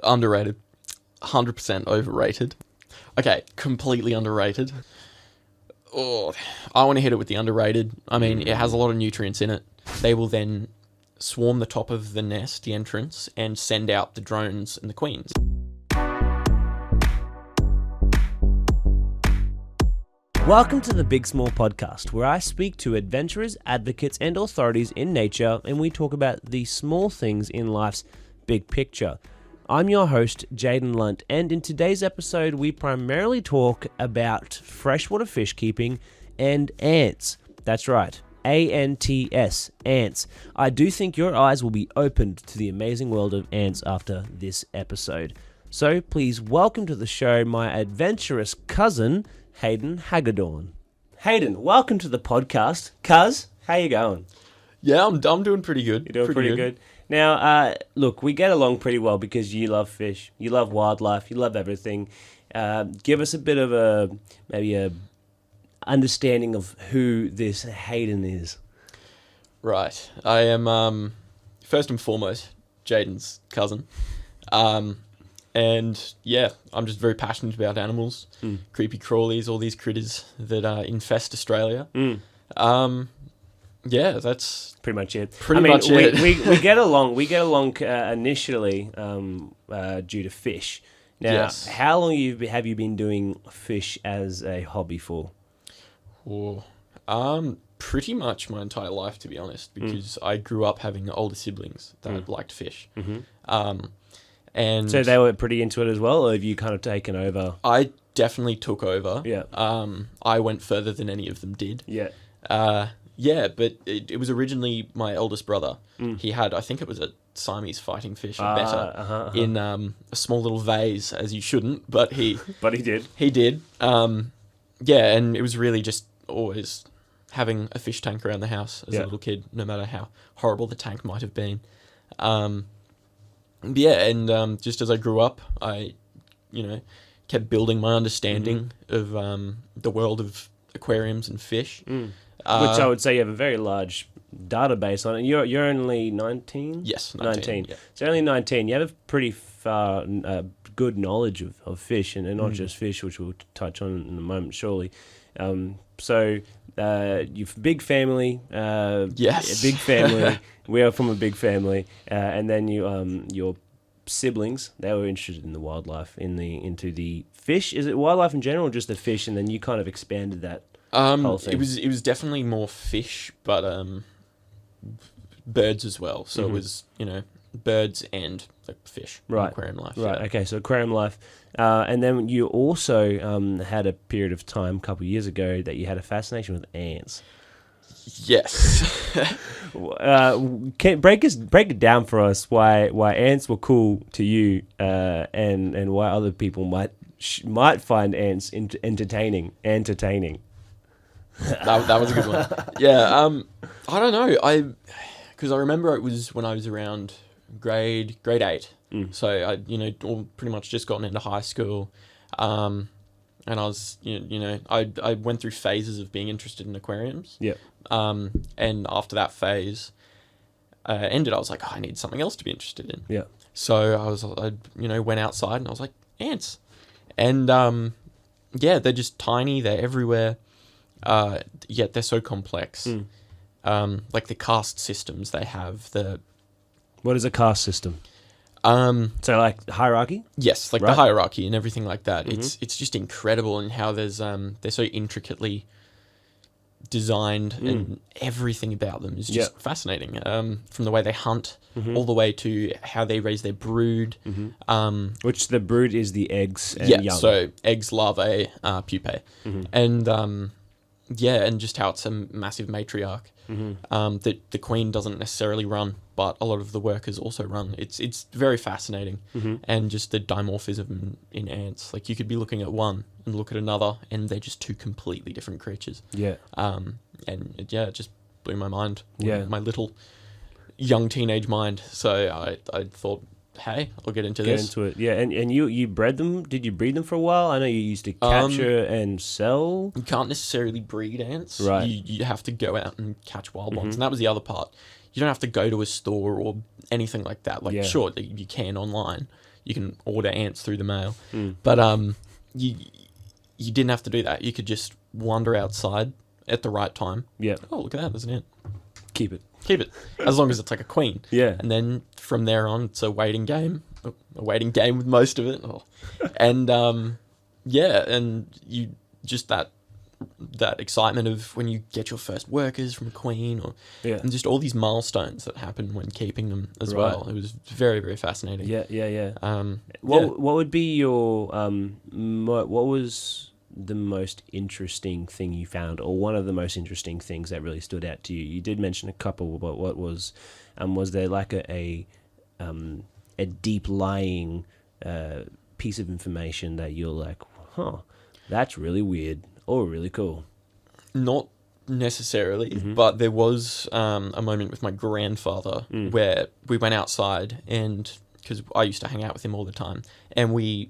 Underrated. 100% overrated. Okay, completely underrated. Oh, I want to hit it with the underrated. I mean, it has a lot of nutrients in it. They will then swarm the top of the nest, the entrance, and send out the drones and the queens. Welcome to the Big Small Podcast, where I speak to adventurers, advocates, and authorities in nature, and we talk about the small things in life's big picture. I'm your host, Jaden Lunt, and in today's episode, we primarily talk about freshwater fish keeping and ants. That's right, A-N-T-S, ants. I do think your eyes will be opened to the amazing world of ants after this episode. So please welcome to the show my adventurous cousin, Hayden Hagedoorn. Hayden, welcome to the podcast. Cuz, how you going? Yeah, I'm doing pretty good. You're doing pretty good. Now, look, we get along pretty well because you love fish, you love wildlife, you love everything. Give us a bit of maybe a understanding of who this Hayden is. Right. I am, first and foremost, Jaden's cousin. And yeah, I'm just very passionate about animals, creepy crawlies, all these critters that infest Australia. Yeah, that's pretty much it. We get along. We get along initially due to fish. Now, yes. How long have you been doing fish as a hobby for? Pretty much my entire life, to be honest, because I grew up having older siblings that liked fish. And so they were pretty into it as well, or have you kind of taken over? I definitely took over. Yeah. I went further than any of them did. Yeah. Yeah, but it was originally my eldest brother. He had, I think it was a Siamese fighting fish, a betta, in a small little vase, as you shouldn't, but he... But he did. He did. Yeah, and it was really just always having a fish tank around the house as a little kid, no matter how horrible the tank might have been. Yeah, and just as I grew up, I, kept building my understanding of the world of aquariums and fish. Which I would say you have a very large database on it. You're only 19? Yes, 19. Yeah. So only 19. You have a pretty good knowledge of fish, and not just fish, which we'll touch on in a moment, surely. So you've big family. Yes. A big family. We are from a big family. And then your siblings, they were interested in the wildlife, into the fish. Is it wildlife in general, or just the fish, and then you kind of expanded that? It was definitely more fish, but birds as well. So it was birds and fish. Right. Aquarium life. Right. Yeah. Okay. So aquarium life, and then you also had a period of time a couple of years ago that you had a fascination with ants. Yes. Can break it down for us why ants were cool to you, and why other people might find ants entertaining. That was a good one. Yeah, I don't know. Because I remember it was when I was around grade 8. So I, all pretty much just gotten into high school. And I was, I went through phases of being interested in aquariums. Yeah. And after that phase ended, I was like, I need something else to be interested in. Yeah. So I went outside and I was like, ants. And yeah, they're just tiny. They're everywhere. Yet they're so complex. Like the caste systems they have. What is a caste system? So like hierarchy? Yes, like the hierarchy and everything like that. It's just incredible in how they're so intricately designed, and everything about them is just fascinating. From the way they hunt all the way to how they raise their brood. Which the brood is the eggs and young. So eggs, larvae, pupae. And and just how it's a massive matriarch. That the queen doesn't necessarily run, but a lot of the workers also run. It's very fascinating, and just the dimorphism in ants. Like you could be looking at one and look at another, and they're just two completely different creatures. Yeah. And it just blew my mind. Yeah. My little young teenage mind. So I thought, hey, I'll get into this. Get into it, yeah. And you bred them? Did you breed them for a while? I know you used to capture and sell. You can't necessarily breed ants. Right. You have to go out and catch wild ones. And that was the other part. You don't have to go to a store or anything like that. Like, sure, you can online. you can order ants through the mail. But you didn't have to do that. You could just wander outside at the right time. Yeah. Oh, look at that, there's an ant. Keep it. As long as it's like a queen. Yeah. And then from there on, it's a waiting game with most of it. And and you just that excitement of when you get your first workers from a queen, and just all these milestones that happen when keeping them as well. It was very, very fascinating. Yeah. What would be your what was the most interesting thing you found, or one of the most interesting things that really stood out to you? You did mention a couple, but what was there like a deep lying piece of information that you're like, that's really weird or really cool? Not necessarily, but there was a moment with my grandfather where we went outside, and because I used to hang out with him all the time, and we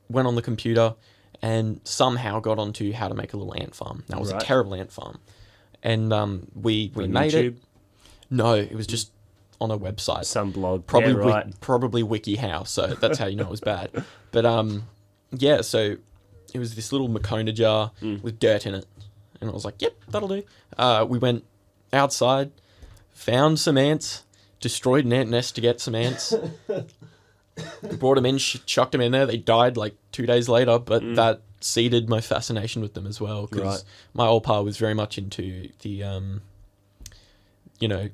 went on the computer and somehow got onto how to make a little ant farm. That was a terrible ant farm. And we made YouTube? it. No, it was just on a website. Some blog. Probably probably WikiHow, so that's how you know it was bad. But so it was this little Makona jar with dirt in it. And I was like, yep, that'll do. We went outside, found some ants, destroyed an ant nest to get some ants. Brought them in, chucked them in there. They died like 2 days later, but that seeded my fascination with them as well, because my old pa was very much into the,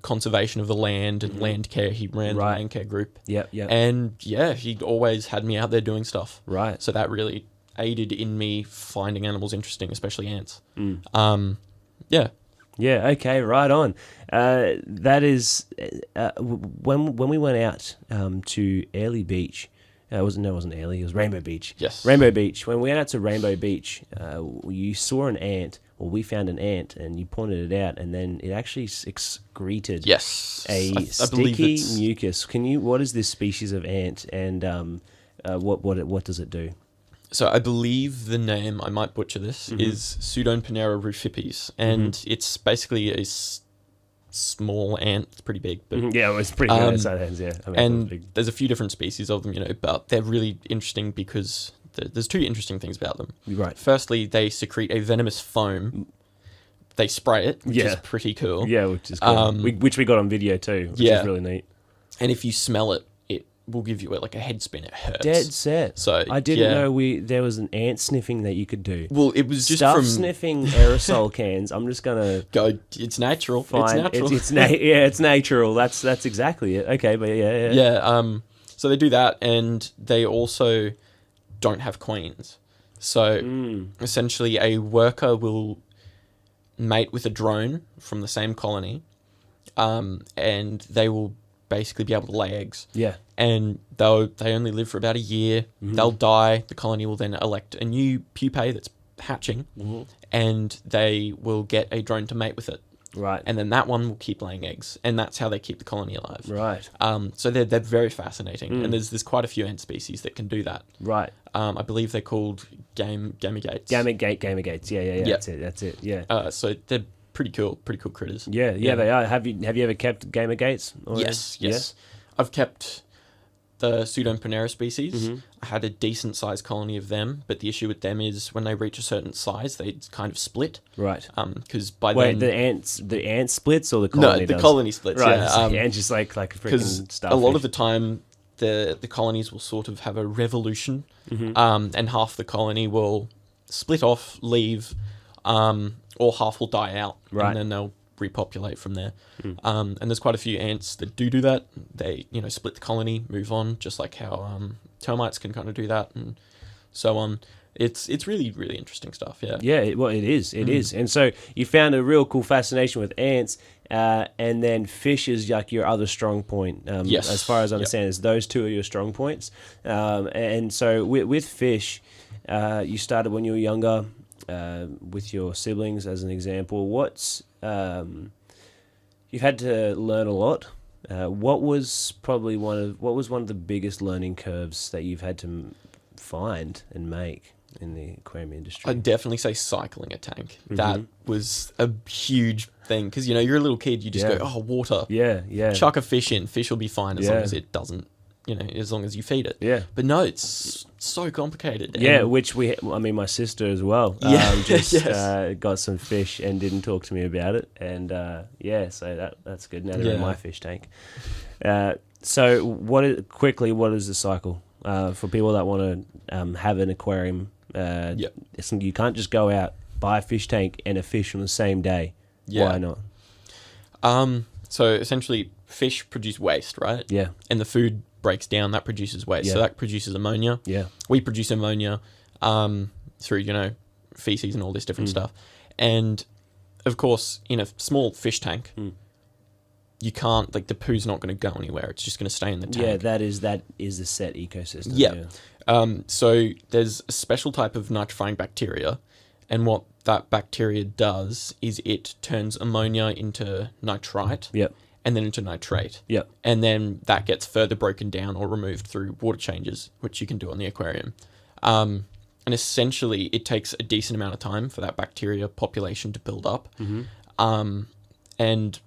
conservation of the land and land care. He ran the land care group. Yeah. And he always had me out there doing stuff. Right. So that really aided in me finding animals interesting, especially ants. Yeah, okay, right on. That is when we went out to Airlie Beach. It wasn't Airlie, it was Rainbow Beach. Yes. Rainbow Beach. When we went out to Rainbow Beach, you saw an ant, or we found an ant, and you pointed it out, and then it actually excreted a sticky mucus. What is this species of ant, and what does it do? So I believe the name, I might butcher this, is Pseudoponera rufipes, and it's basically a small ant. It's pretty big, but yeah, it was pretty good inside hands. Yeah, and there's a few different species of them, but they're really interesting because there's two interesting things about them. Right. Firstly, they secrete a venomous foam. They spray it, which is pretty cool. Yeah, which is cool. Which we got on video too, which is really neat. And if you smell it, will give you like a head spin. It hurts. Dead set. So I didn't know there was an ant sniffing that you could do. Well, it was just from sniffing aerosol cans. I'm just gonna go. It's natural. It's natural. It's natural. That's exactly it. Okay, but yeah. So they do that, and they also don't have queens. So essentially, a worker will mate with a drone from the same colony, and they will basically be able to lay eggs. Yeah. And they only live for about a year. They'll die. The colony will then elect a new pupae that's hatching, and they will get a drone to mate with it. Right. And then that one will keep laying eggs, and that's how they keep the colony alive. Right. So they're very fascinating, and there's quite a few ant species that can do that. Right. I believe they're called gamergates. Gamergates. Yeah. That's it. Yeah. So they're pretty cool critters. Yeah, they are. Have you ever kept gamergates? Yes. Yeah? I've kept the Pseudoponera species. I had a decent sized colony of them, but the issue with them is when they reach a certain size, they kind of split. Right. Because by then the ant splits, or the colony? No, the colony splits. Right. Yeah. And just like a freaking starfish. A lot of the time, the colonies will sort of have a revolution, and half the colony will split off, leave, or half will die out, and then they'll repopulate from there. And there's quite a few ants that do that. They split the colony, move on, just like how termites can kind of do that, and so on. It's really, really interesting stuff. Yeah. It is. And so you found a real cool fascination with ants, and then fish is like your other strong point. Yes. As far as I understand, is those two are your strong points. And so with fish, you started when you were younger. With your siblings, as an example, you've had to learn a lot. What was one of the biggest learning curves that you've had to find and make in the aquarium industry? I'd definitely say cycling a tank. That was a huge thing because you're a little kid. You just go, water. Yeah. Chuck a fish in. Fish will be fine as long as it doesn't as long as you feed it. Yeah. But no, it's so complicated. Yeah, And which my sister as well. Yes. Got some fish and didn't talk to me about it. And so that's good. Now they're in my fish tank. So what is the cycle for people that want to have an aquarium? You can't just go out, buy a fish tank and a fish on the same day. Yeah. Why not? So essentially, fish produce waste, right? Yeah. And the food breaks down, that produces waste. Yeah. So that produces ammonia. Yeah. We produce ammonia through, feces and all this different stuff. And, of course, in a small fish tank, you can't, the poo's not going to go anywhere. It's just going to stay in the tank. Yeah, that is a set ecosystem. Yeah. So there's a special type of nitrifying bacteria, and what that bacteria does is it turns ammonia into nitrite. Yep. And then into nitrate. Yep. And then that gets further broken down or removed through water changes, which you can do on the aquarium. And essentially, it takes a decent amount of time for that bacteria population to build up. And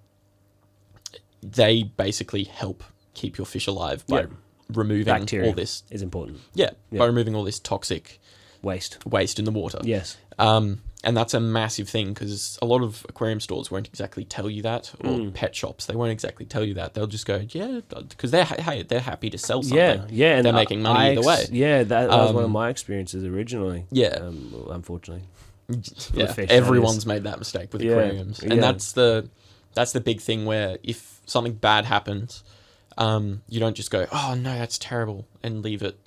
they basically help keep your fish alive by removing Bacteria all this. is important. Yeah, by removing all this toxic Waste in the water. Yes. And that's a massive thing because a lot of aquarium stores won't exactly tell you that, or pet shops, they won't exactly tell you that. They'll just go, because they're happy to sell something. Yeah, and they're making money either way. Yeah, that was one of my experiences originally. Yeah, unfortunately. Yeah, fish, everyone's made that mistake with aquariums, and that's the big thing where if something bad happens, you don't just go, oh no, that's terrible, and leave it.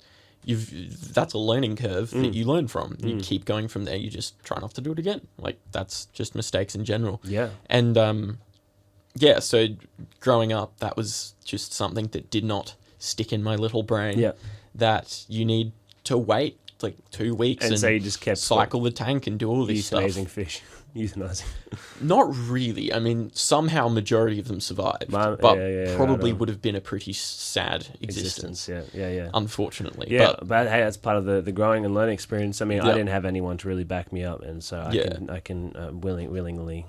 That's a learning curve that you learn from. You keep going from there. You just try not to do it again. That's just mistakes in general. Yeah. And so growing up, that was just something that did not stick in my little brain. Yeah. That you need to wait 2 weeks And so you just kept cycle the tank and do all this stuff. Euthanizing fish. Euthanizing. Not really. I mean, somehow majority of them survived, but probably would have been a pretty sad existence. Yeah. Unfortunately. Yeah, but hey, that's part of the growing and learning experience. I mean, I didn't have anyone to really back me up, and so I can willingly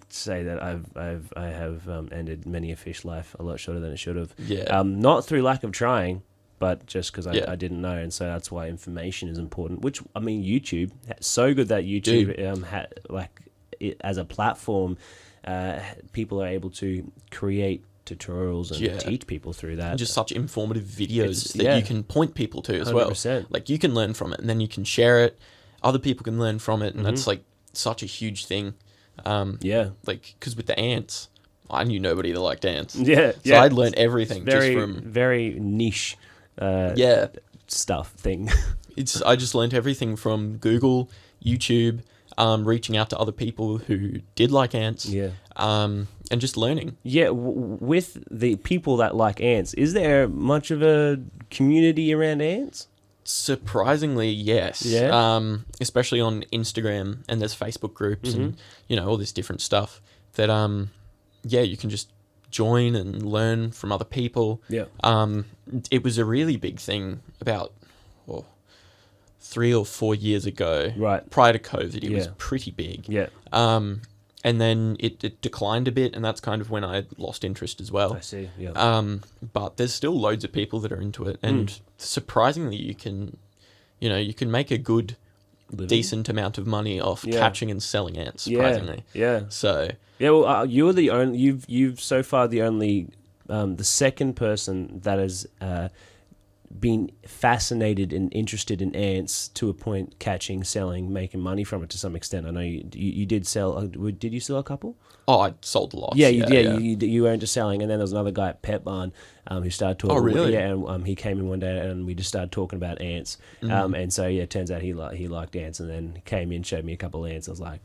say that I have ended many a fish life a lot shorter than it should have. Yeah. Not through lack of trying, but just because I didn't know, and so that's why information is important. Which, I mean, YouTube, so good that YouTube as a platform, people are able to create tutorials and teach people through that. Just such informative videos that you can point people to as 100%. Well. You can learn from it, and then you can share it. Other people can learn from it, and that's such a huge thing. Because with the ants, I knew nobody that liked ants. So I'd learn everything just from very niche. Stuff thing. I just learned everything from Google, YouTube, reaching out to other people who did like ants, and just learning. Yeah, with the people that like ants, is there much of a community around ants? Surprisingly, yes. Yeah. Especially on Instagram, and there's Facebook groups and all this different stuff that you can just join and learn from other people. Yeah. It was a really big thing about 3 or 4 years ago. Right. Prior to COVID, it was pretty big. Yeah. And then it declined a bit, and that's kind of when I lost interest as well. I see. Yeah. But there's still loads of people that are into it, and surprisingly, you can make a good, decent amount of money off catching and selling ants. Surprisingly. Yeah. So. Yeah. Well, you're the only. You've so far the only, the second person that has been fascinated and interested in ants to a point, catching, selling, making money from it to some extent. I know you did sell. Did you sell a couple? Oh, I sold a lot. Yeah, you were into selling, and then there was another guy at Pet Barn who started talking. Oh, really? Yeah, and he came in one day, and we just started talking about ants. And so it turns out he liked ants, and then came in, showed me a couple of ants. I was like,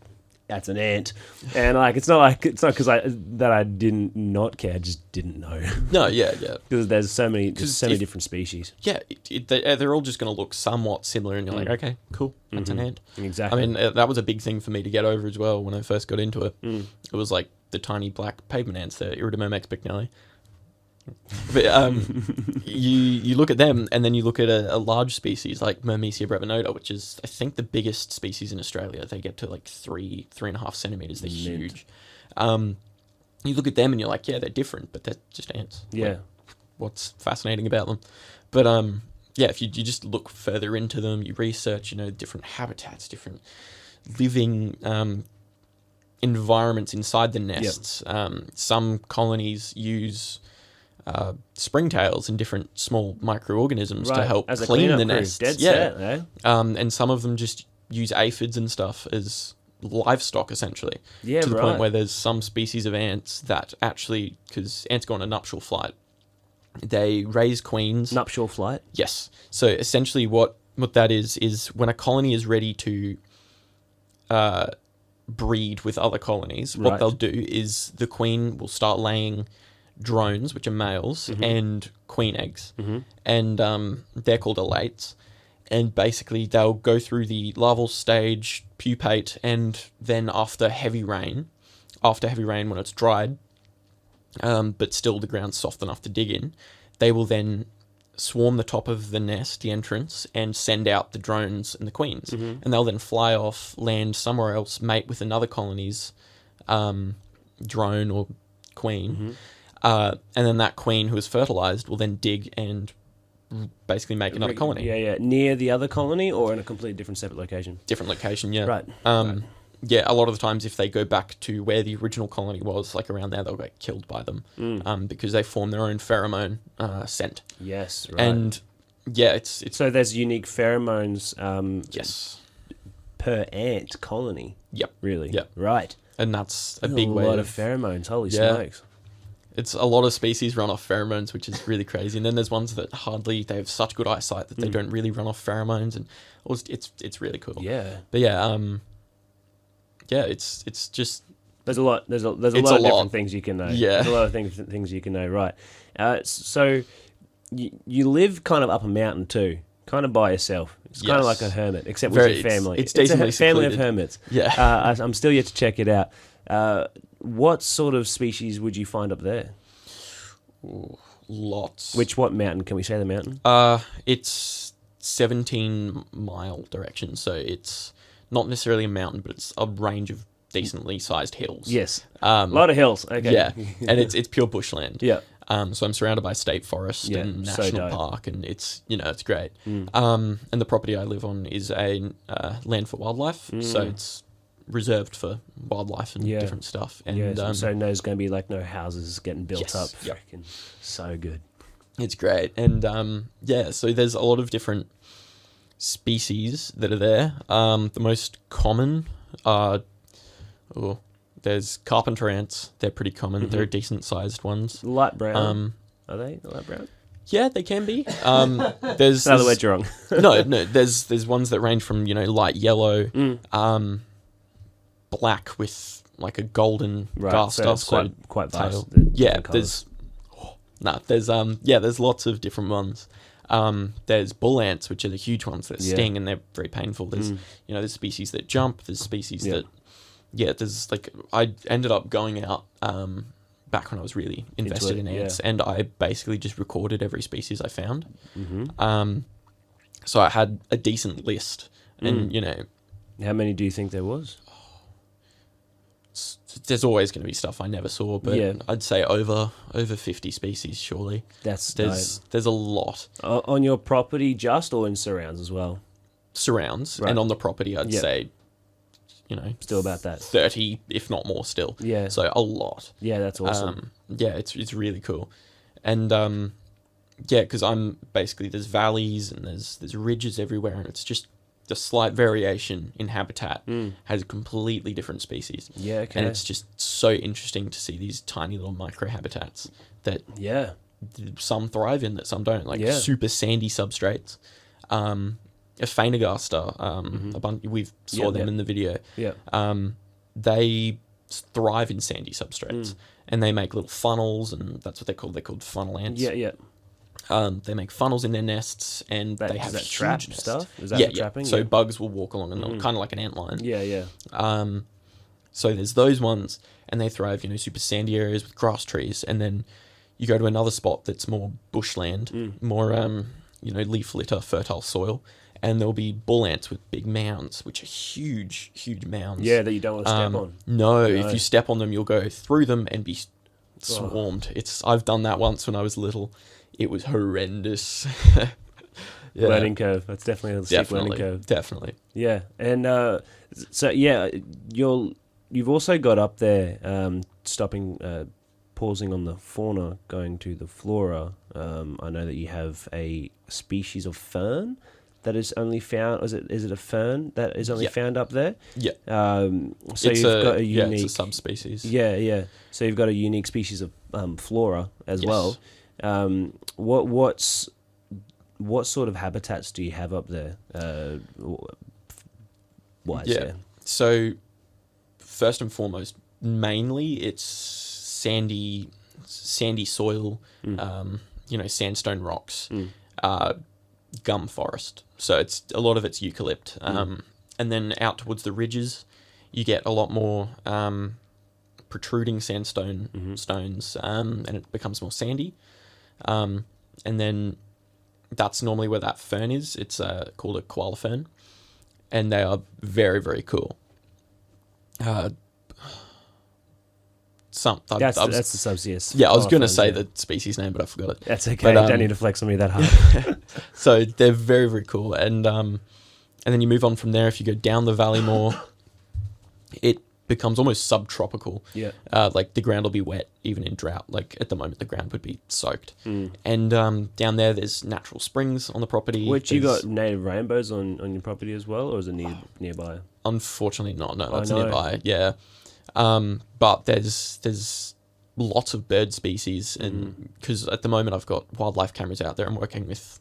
that's an ant, and it's not because I didn't not care, I just didn't know. No, yeah, because there's so many different species. Yeah, they're all just going to look somewhat similar, and you're like, okay, cool, that's an ant. Exactly. I mean, that was a big thing for me to get over as well when I first got into it. It was like the tiny black pavement ants, the Iridomyrmex bignelli. But you look at them, and then you look at a large species like Myrmecia brevinota, which is, I think, the biggest species in Australia. They get to 3.5 centimeters. They're huge. You look at them, and you're like, yeah, they're different, but they're just ants. Yeah. what's fascinating about them. But yeah, if you just look further into them, you research, different habitats, different living environments inside the nests. Some colonies use springtails and different small microorganisms to help as clean the crew. nests. Dead set, eh? And some of them just use aphids and stuff as livestock, essentially. Yeah, to the point where there's some species of ants that actually, because ants go on a nuptial flight, they raise queens. Nuptial flight? Yes. So essentially what that is when a colony is ready to breed with other colonies, what they'll do is the queen will start laying drones, which are males, and queen eggs. And they're called elates. And basically they'll go through the larval stage, pupate, and then after heavy rain when it's dried, but still the ground's soft enough to dig in, they will then swarm the top of the nest, the entrance, and send out the drones and the queens. And they'll then fly off, land somewhere else, mate with another colony's drone or queen. And then that queen who is fertilized will then dig and basically make another colony. Yeah. Near the other colony or in a completely different separate location? Different location, yeah. Right. Yeah, a lot of the times if they go back to where the original colony was, like around there, they'll get killed by them because they form their own pheromone scent. Yes, right. And yeah, it's so there's unique pheromones yes. per ant colony. Yep. Really? Yep. Right. And that's a big way. A lot of pheromones, holy smokes. It's a lot of species run off pheromones, which is really crazy. And then there's ones that they have such good eyesight that they don't really run off pheromones, and it's really cool. Yeah. But yeah, it's just there's a lot of different things you can know. Yeah. There's a lot of things you can know. Right. So you live kind of up a mountain too, kind of by yourself. It's kind of like a hermit, except with your family. It's decently a family secluded. of hermits. Yeah. I'm still yet to check it out. What sort of species would you find up there? Ooh, lots. What mountain? Can we say the mountain? It's 17-mile direction, so it's not necessarily a mountain, but it's a range of decently sized hills. Yes. A lot of hills. Okay. Yeah, and it's pure bushland. Yeah. So I'm surrounded by state forest and national park, and it's great. And the property I live on is a land for wildlife, so it's reserved for wildlife and different stuff. And so there's going to be like no houses getting built up. Yep. Freaking so good. It's great. And so there's a lot of different species that are there. The most common are there's carpenter ants. They're pretty common. They're decent sized ones. Light brown. Are they light brown? Yeah, they can be. There's another word you're wrong. no. There's ones that range from light yellow, black with like a golden garter. So quite vast. Yeah, there's lots of different ones. There's bull ants, which are the huge ones that sting and they're very painful. There's there's species that jump. There's species that there's like I ended up going out back when I was really invested in ants, and I basically just recorded every species I found. So I had a decent list, and how many do you think there was? There's always going to be stuff I never saw, but I'd say over 50 species, surely. There's a lot. On your property just, or in surrounds as well? Surrounds, and on the property I'd say, still about that. 30, if not more still. Yeah. So a lot. Yeah, that's awesome. It's really cool. And because I'm basically, there's valleys and there's ridges everywhere, and it's just the slight variation in habitat has completely different species. Yeah, okay. And it's just so interesting to see these tiny little microhabitats that some thrive in, that some don't, like super sandy substrates. A Phanegaster, a bunch, we saw them in the video. Yeah. They thrive in sandy substrates, and they make little funnels, and that's what they're called. They're called funnel ants. Yeah. They make funnels in their nests, and they have huge trap nests. stuff. Is that trapping? So bugs will walk along and they'll kind of like an antline. Yeah. So there's those ones, and they thrive, super sandy areas with grass trees, and then you go to another spot that's more bushland, more leaf litter, fertile soil, and there'll be bull ants with big mounds, which are huge mounds. Yeah, that you don't want to step on. No, if you step on them, you'll go through them and be swarmed. I've done that once when I was little. it was horrendous. Learning curve. That's definitely a steep learning curve. Definitely. Yeah, and so yeah, you've also got up there pausing on the fauna, going to the flora. I know that you have a species of fern that is only found. Is it a fern that is only found up there? Yeah. So you've got a unique. it's a subspecies. Yeah. So you've got a unique species of flora as well. What sort of habitats do you have up there? So first and foremost, mainly it's sandy soil, sandstone rocks, gum forest. So it's a lot of it's eucalypt. And then out towards the ridges, you get a lot more protruding sandstone stones, and it becomes more sandy. And then that's normally where that fern is. It's called a koala fern, and they are very, very cool. That's the subspecies. Yeah, I was going to say the species name, but I forgot it. That's okay. You don't need to flex on me that hard. So they're very, very cool. And then you move on from there. If you go down the valley more, it becomes almost subtropical. Yeah. Like the ground will be wet even in drought. Like at the moment, the ground would be soaked. And down there, there's natural springs on the property. Which you got native rainbows on your property as well, or is it nearby? Unfortunately not. No, that's nearby. Yeah. But there's lots of bird species, and because at the moment I've got wildlife cameras out there, I'm working with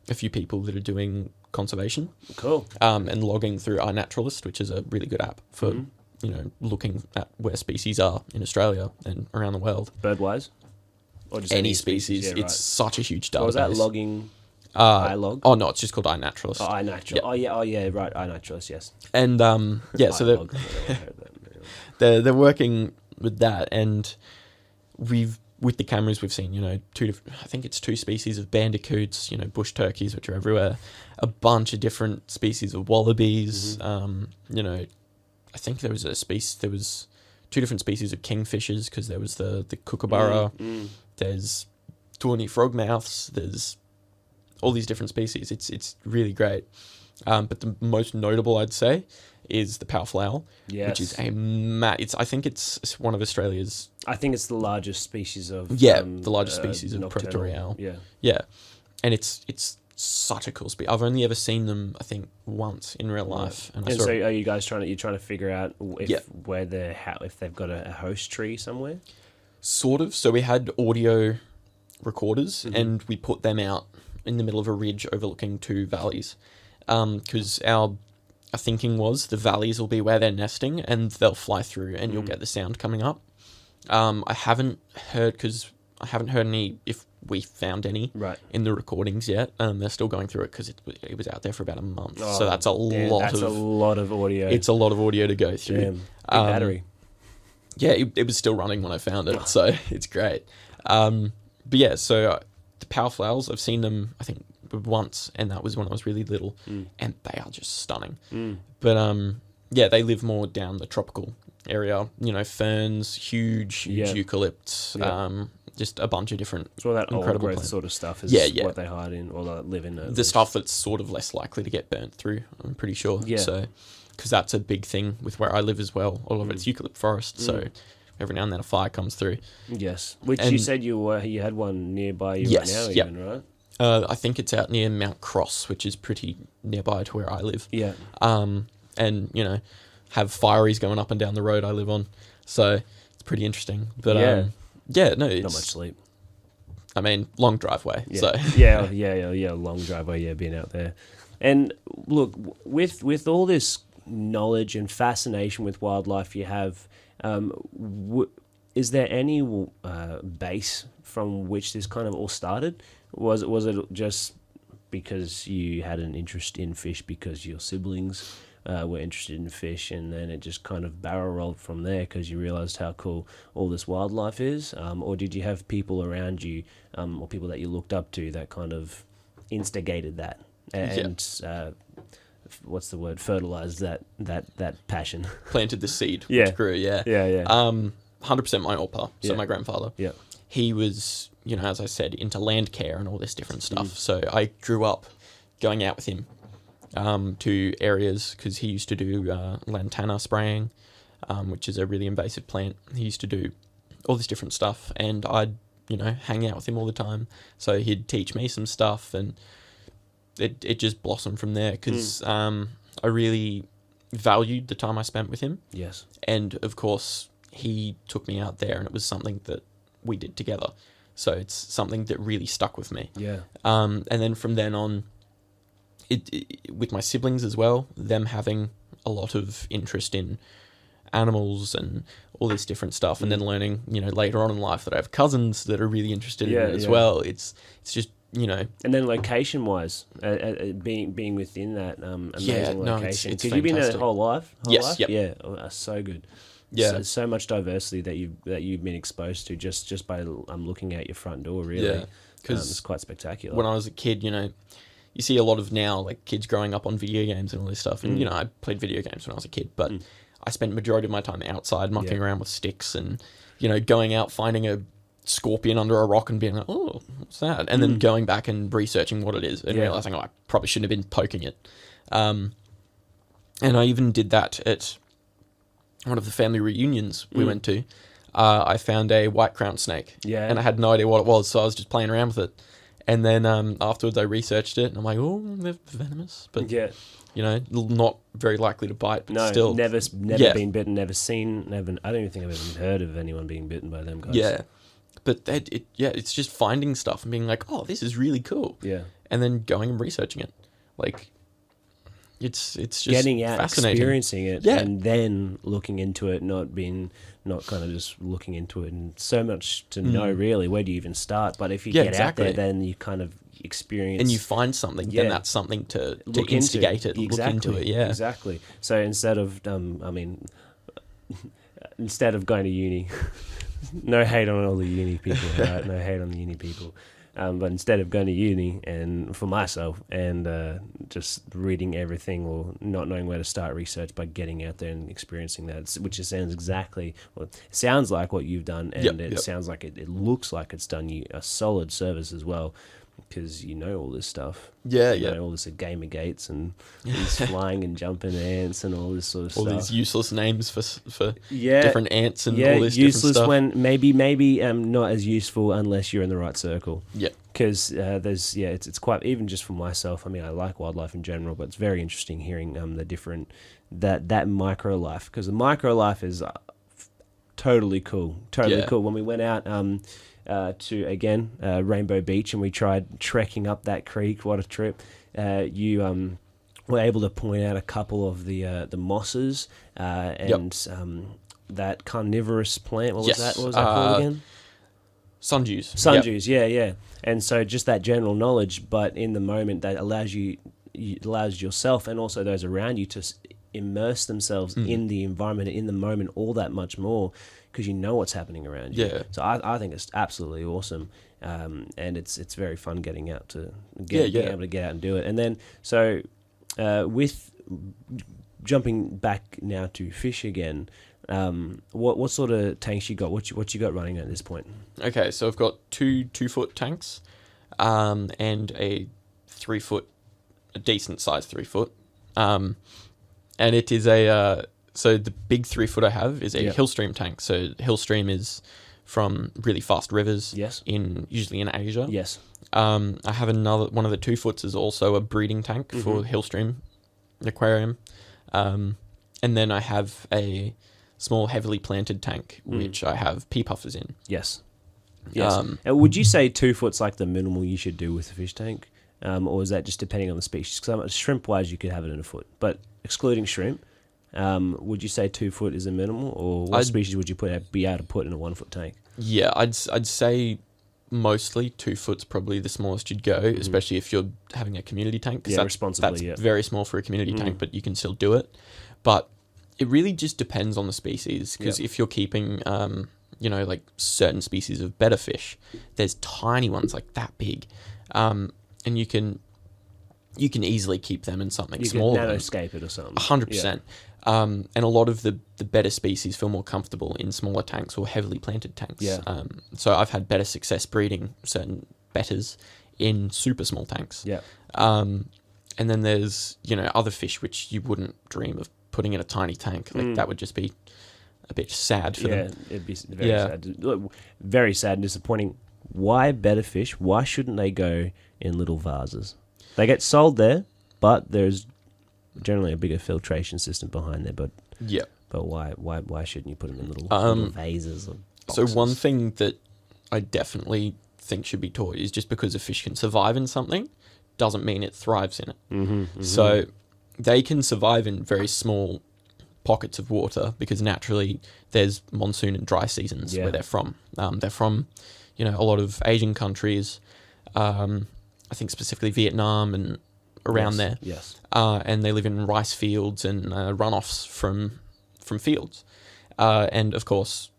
a few people that are doing conservation. Cool. And logging through iNaturalist, which is a really good app for looking at where species are in Australia and around the world. Bird-wise? Or just any species. Yeah, it's such a huge database. What was that logging? iLog? Oh no, it's just called iNaturalist. Oh, iNaturalist. Yep. Oh yeah, right. iNaturalist, yes. And so they're working with that, and with the cameras we've seen, I think it's 2 species of bandicoots, bush turkeys, which are everywhere, a bunch of different species of wallabies. I think there was 2 different species of kingfishers, because there was the kookaburra. There's tawny frogmouths. There's all these different species. It's really great. But the most notable, I'd say, is the powerful owl, which is I think it's one of Australia's. I think it's the largest species of. The largest species of predatory owl. Yeah, and it's such a cool species. I've only ever seen them, I think, once in real life. And so, are you guys trying to figure out if they've got a host tree somewhere? Sort of. So we had audio recorders, and we put them out in the middle of a ridge overlooking 2 valleys, because our thinking was the valleys will be where they're nesting, and they'll fly through, and you'll get the sound coming up. I haven't heard any, if we found any in the recordings yet. They're still going through it, because it was out there for about a month. So that's a lot of audio. It's a lot of audio to go through. Damn. Battery. Yeah, it was still running when I found it, so it's great. But yeah, so the powerful owls, I've seen them, I think, once, and that was when I was really little, and they are just stunning. But they live more down the tropical area. Ferns, huge eucalypts, just a bunch of different. So all that incredible old growth sort of stuff is what they hide in, or live in. The stuff that's sort of less likely to get burnt through, I'm pretty sure. Yeah. So, because that's a big thing with where I live as well. All of it's eucalypt forest, so every now and then a fire comes through. Yes, which you said you had one nearby you right now, even, right? I think it's out near Mount Cross, which is pretty nearby to where I live. Yeah. And have fireys going up and down the road I live on, so it's pretty interesting. But it's not much sleep. I mean, long driveway. Yeah. So long driveway. Yeah, being out there, and look, with all this knowledge and fascination with wildlife you have, is there any base from which this kind of all started? Was it just because you had an interest in fish because your siblings were interested in fish, and then it just kind of barrel rolled from there because you realized how cool all this wildlife is? Or did you have people around you, or people that you looked up to, that kind of instigated that and what's the word? Fertilized that passion. Planted the seed, which grew. Yeah. 100% my opa, so my grandfather. Yeah. he was, as I said, into land care and all this different stuff. So I grew up going out with him to areas, because he used to do lantana spraying, which is a really invasive plant. He used to do all this different stuff, and I'd, hang out with him all the time. So he'd teach me some stuff, and it just blossomed from there, because I really valued the time I spent with him. Yes. And of course, he took me out there, and it was something that we did together. So it's something that really stuck with me. Yeah. And then from then on, with my siblings as well, them having a lot of interest in animals and all this different stuff, and then learning, later on in life that I have cousins that are really interested in it as well. It's just, And then location-wise, being within that amazing location, because you've been there whole life. Yes. Yep. Yeah. Oh, so good. Yeah. So much diversity that you've been exposed to just by looking out your front door. Really. Yeah. Because it's quite spectacular. When I was a kid, you see a lot of now, like, kids growing up on video games and all this stuff. And, I played video games when I was a kid, but I spent majority of my time outside mucking around with sticks and, going out, finding a scorpion under a rock and being like, oh, what's that? And then going back and researching what it is and realizing, I probably shouldn't have been poking it. And I even did that at one of the family reunions we went to. I found a white crowned snake. Yeah. And I had no idea what it was, so I was just playing around with it. And then afterwards I researched it, and I'm like, oh, they're venomous. But, not very likely to bite, but still. Never been bitten, never seen, I don't even think I've even heard of anyone being bitten by them guys. Yeah. But it's just finding stuff and being like, oh, this is really cool. Yeah. And then going and researching it. Like, it's just getting out, fascinating. Experiencing it, and then looking into it, not kind of just looking into it, and so much to know, really. Where do you even start? But if you get out there, then you kind of experience... And you find something, then that's something to instigate it, look into it, Exactly. So instead of, instead of going to uni... No hate on all the uni people, right? No hate on the uni people. But instead of going to uni, and for myself, and just reading everything or not knowing where to start research, by getting out there and experiencing that, which sounds like what you've done, and it sounds like it looks like it's done you a solid service as well, because you know all this stuff. You know all this gamer gates and these flying and jumping ants and all this sort of stuff. All these useless names for different ants and all this useless different stuff. When maybe not as useful unless you're in the right circle. Yeah. Because it's quite, even just for myself. I mean, I like wildlife in general, but it's very interesting hearing the different that micro life, because the micro life is totally cool. Cool. When we went out to again Rainbow Beach and we tried trekking up that creek, what a trip! You were able to point out a couple of the mosses and that carnivorous plant. What was that? What was that called again? Sundews. Yeah. And so just that general knowledge, but in the moment, that allows yourself and also those around you to immerse themselves in the environment, in the moment, all that much more, because you know what's happening around you. Yeah. So I think it's absolutely awesome, and it's very fun getting out to being able to get out and do it. And then with jumping back now to fish again. What sort of tanks you got? What you got running at this point? Okay, so I've got two 2-foot tanks, and a 3-foot, a decent size 3-foot, and it is so the big 3-foot I have is a Hillstream tank. So Hillstream is from really fast rivers. Yes. Usually in Asia. Yes. I have another one of the 2-foots is also a breeding tank for Hillstream aquarium, and then I have a small heavily planted tank, which I have pea puffers in. Yes. And would you say 2 foot's like the minimal you should do with a fish tank? Or is that just depending on the species? Because shrimp-wise, you could have it in a foot. But excluding shrimp, would you say 2 foot is a minimal? Or what species would you be able to put in a 1-foot tank? Yeah, I'd say mostly 2 foot's probably the smallest you'd go, especially if you're having a community tank. Yeah, responsibly, that's very small for a community tank, but you can still do it. But it really just depends on the species, because if you're keeping, like certain species of better fish, there's tiny ones like that big, and you can you can easily keep them in something You smaller. can nanoscape it or something. 100%. And a lot of the better species feel more comfortable in smaller tanks or heavily planted tanks. Yeah. So I've had better success breeding certain betters in super small tanks. Yeah. And then there's, other fish which you wouldn't dream of putting in a tiny tank. Like that would just be a bit sad for them. Yeah, it'd be very sad. Look, very sad and disappointing. Why better fish? Why shouldn't they go in little vases? They get sold there, but there's generally a bigger filtration system behind there. But Yeah. but why shouldn't you put them in little vases or So boxes? one thing that I definitely think should be taught is just because a fish can survive in something doesn't mean it thrives in it. So they can survive in very small pockets of water because naturally there's monsoon and dry seasons where they're from. They're from, a lot of Asian countries, I think specifically Vietnam and around there. Yes. And they live in rice fields and runoffs from fields. And of course,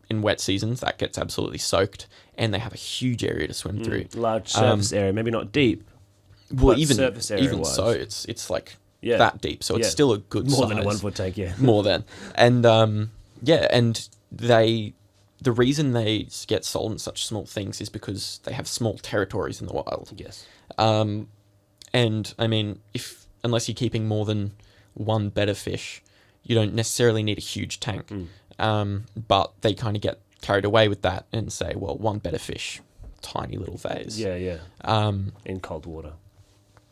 in wet seasons, that gets absolutely soaked, and they have a huge area to swim through. Large surface area, maybe not deep. Well, but surface area even wise. so, it's like that deep, so it's still a good more size. than a 1 foot tank. Yeah. More than, and and the reason they get sold in such small things is because they have small territories in the wild. Yes. And I mean, unless you're keeping more than one betta fish, you don't necessarily need a huge tank. But they kind of get carried away with that and say, well, one betta fish, tiny little vase. Yeah. In cold water.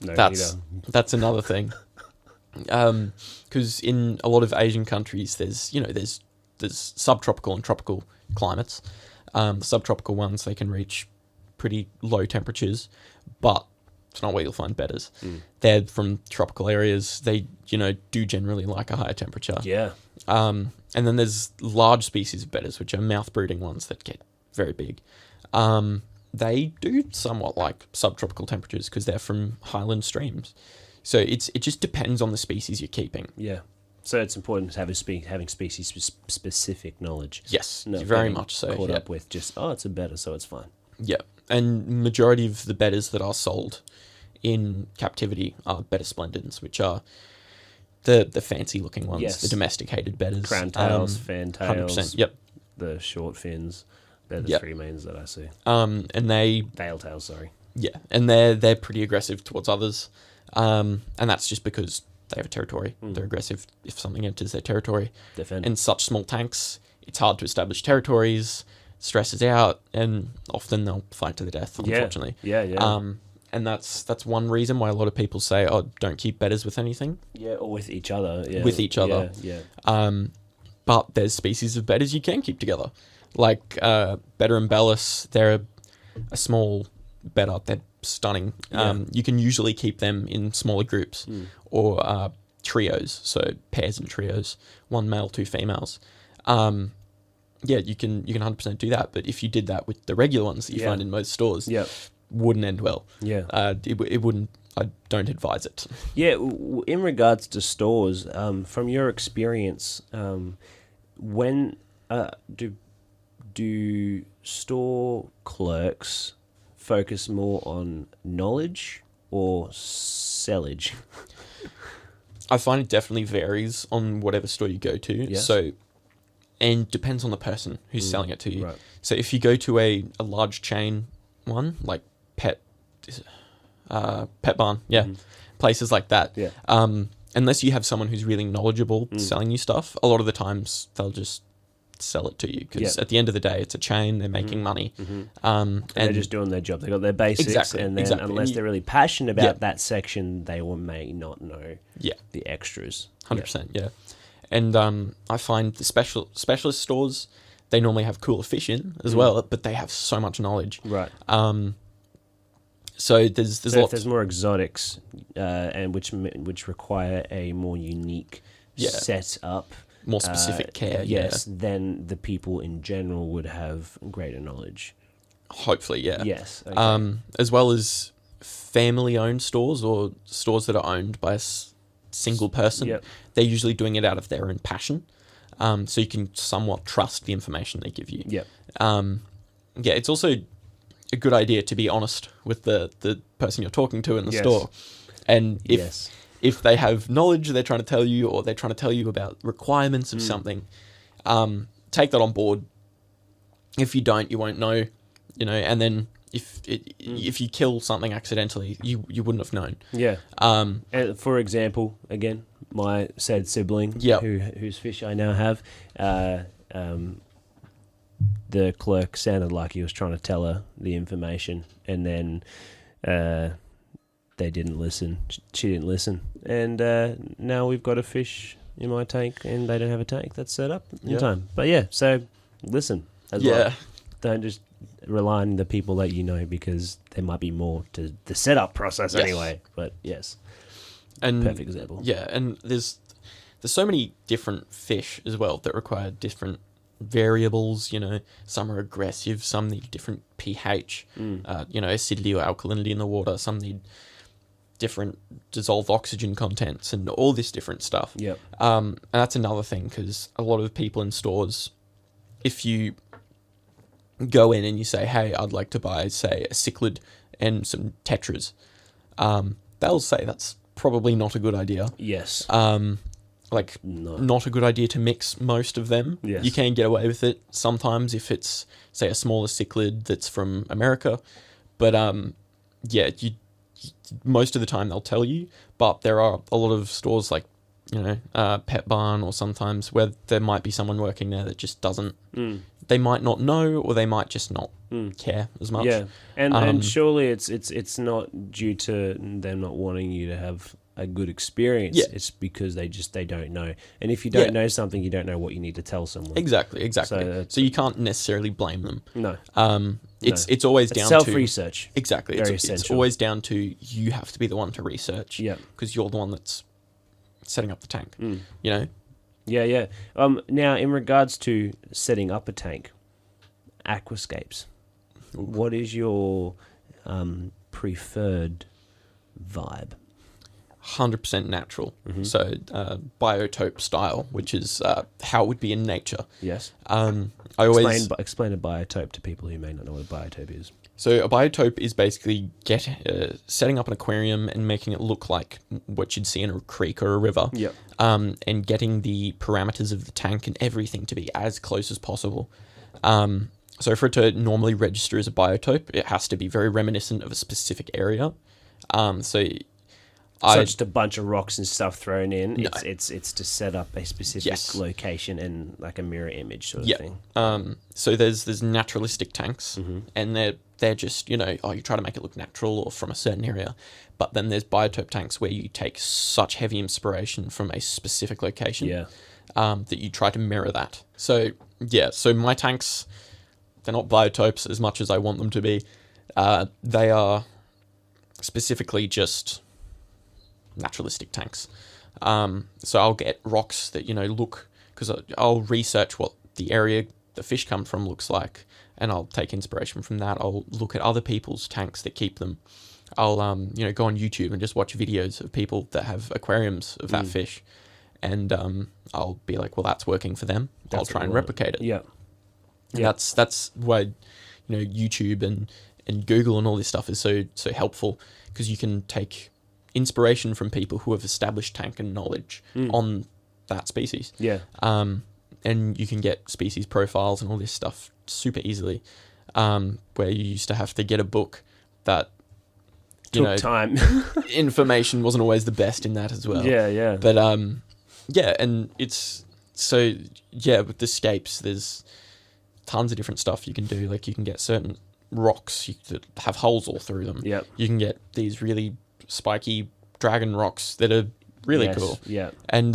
No That's heater. that's another thing. Because in a lot of Asian countries, there's subtropical and tropical climates. The subtropical ones, they can reach pretty low temperatures, but it's not where you'll find bettas. They're from tropical areas. They, do generally like a higher temperature. Yeah. And then there's large species of bettas, which are mouth-brooding ones that get very big. They do somewhat like subtropical temperatures because they're from highland streams. So it just depends on the species you're keeping. Yeah. So it's important to have having species-specific knowledge. Yes, Not very getting much so. Caught Yeah. up with just, it's a betta, so it's fine. Yeah, and majority of the bettas that are sold in captivity are betta splendens, which are the fancy-looking ones, Yes. the domesticated bettas. Crown tails, fan tails. 100%, yep. The short fins. They're the Yep. three mains that I see. And they... Tail tails, sorry. Yeah, and they're pretty aggressive towards others. And that's just because they have a territory. They're aggressive if something enters their territory. Defend. In such small tanks, it's hard to establish territories, stresses out, and often they'll fight to the death, unfortunately. Yeah. And that's one reason why a lot of people say, don't keep bettas with anything. Yeah, or with each other. Yeah. With each other. Yeah. But there's species of bettas you can keep together. Like Betta embellus, they're a small betta. They're stunning. You can usually keep them in smaller groups or trios, so pairs and trios, one male, two females. You can 100% do that. But if you did that with the regular ones that you find in most stores, wouldn't end well. Yeah. It wouldn't. I don't advise it. Yeah, in regards to stores, from your experience, when do store clerks focus more on knowledge or sellage? I find it definitely varies on whatever store you go to. Yes. So, and depends on the person who's selling it to you. Right. So if you go to a large chain one, like Pet Barn, places like that. Yeah. Unless you have someone who's really knowledgeable selling you stuff, a lot of the times they'll just sell it to you because at the end of the day, it's a chain. They're making money, And they're just doing their job. They got their basics, Exactly, and then exactly. unless And they're really passionate about that section, they may not know yeah, the extras. 100%, yeah. And I find the specialist stores, they normally have cooler fish in as well, but they have so much knowledge. Right. So there's So if lots. there's more exotics, and which require a more unique setup, More specific care, yes, then the people in general would have greater knowledge. Hopefully, yeah. Yes. Okay. As well as family-owned stores or stores that are owned by a single person. Yep. They're usually doing it out of their own passion. So you can somewhat trust the information they give you. Yep. It's also, a good idea to be honest with the person you're talking to in the Yes. store. And if Yes. if they have knowledge they're trying to tell you, or they're trying to tell you about requirements of something, take that on board. If you don't, you won't know, and then if you kill something accidentally, you wouldn't have known. Yeah. And for example, again, my said sibling, Yep. whose fish I now have, the clerk sounded like he was trying to tell her the information, and then they didn't listen. She didn't listen, and now we've got a fish in my tank, and they don't have a tank that's set up in time. But yeah, so listen as well. Don't just rely on the people that you know, because there might be more to the setup process anyway. But yes, and perfect example. Yeah, and there's so many different fish as well that require different variables. Some are aggressive, some need different pH, acidity or alkalinity in the water. Some need different dissolved oxygen contents and all this different stuff. Yep. And that's another thing, because a lot of people in stores, if you go in and you say, hey, I'd like to buy, say, a cichlid and some tetras, they'll say that's probably not a good idea. Yes. Not a good idea to mix most of them. Yes. You can get away with it sometimes if it's, say, a smaller cichlid that's from America. But, most of the time they'll tell you. But there are a lot of stores like, Pet Barn, or sometimes where there might be someone working there that just doesn't. They might not know, or they might just not care as much. Yeah, and surely it's not due to them not wanting you to have a good experience. Yeah. It's because they don't know. And if you don't know something, you don't know what you need to tell someone. Exactly. So you can't necessarily blame them. No. It's always down to self-research. Exactly. Very It's essential. always down to, you have to be the one to research. Yeah. Because you're the one that's setting up the tank. Yeah. Now, in regards to setting up a tank, aquascapes. Ooh. What is your preferred vibe? 100% natural. So biotope style, which is how it would be in nature. Yes. I always Explain a biotope to people who may not know what a biotope is. So a biotope is basically setting up an aquarium and making it look like what you'd see in a creek or a river. Yep. And getting the parameters of the tank and everything to be as close as possible. So for it to normally register as a biotope, it has to be very reminiscent of a specific area. So just a bunch of rocks and stuff thrown in. No. It's to set up a specific location and like a mirror image sort of thing. So there's naturalistic tanks, and they're just, you try to make it look natural or from a certain area. But then there's biotope tanks where you take such heavy inspiration from a specific location that you try to mirror that. So my tanks, they're not biotopes as much as I want them to be. They are specifically just naturalistic tanks. So I'll get rocks that, look, because I'll research what the area the fish come from looks like, and I'll take inspiration from that. I'll look at other people's tanks that keep them. I'll, go on YouTube and just watch videos of people that have aquariums of that fish, and I'll be like, well, that's working for them. I'll try and replicate it. Yeah. That's why, YouTube and Google and all this stuff is so helpful, because you can take inspiration from people who have established tank and knowledge on that species. Yeah. And you can get species profiles and all this stuff super easily, where you used to have to get a book that took time. Information wasn't always the best in that as well. Yeah. But and it's with the scapes, there's tons of different stuff you can do. Like you can get certain rocks that have holes all through them. Yeah. You can get these really spiky dragon rocks that are really cool. Yeah. And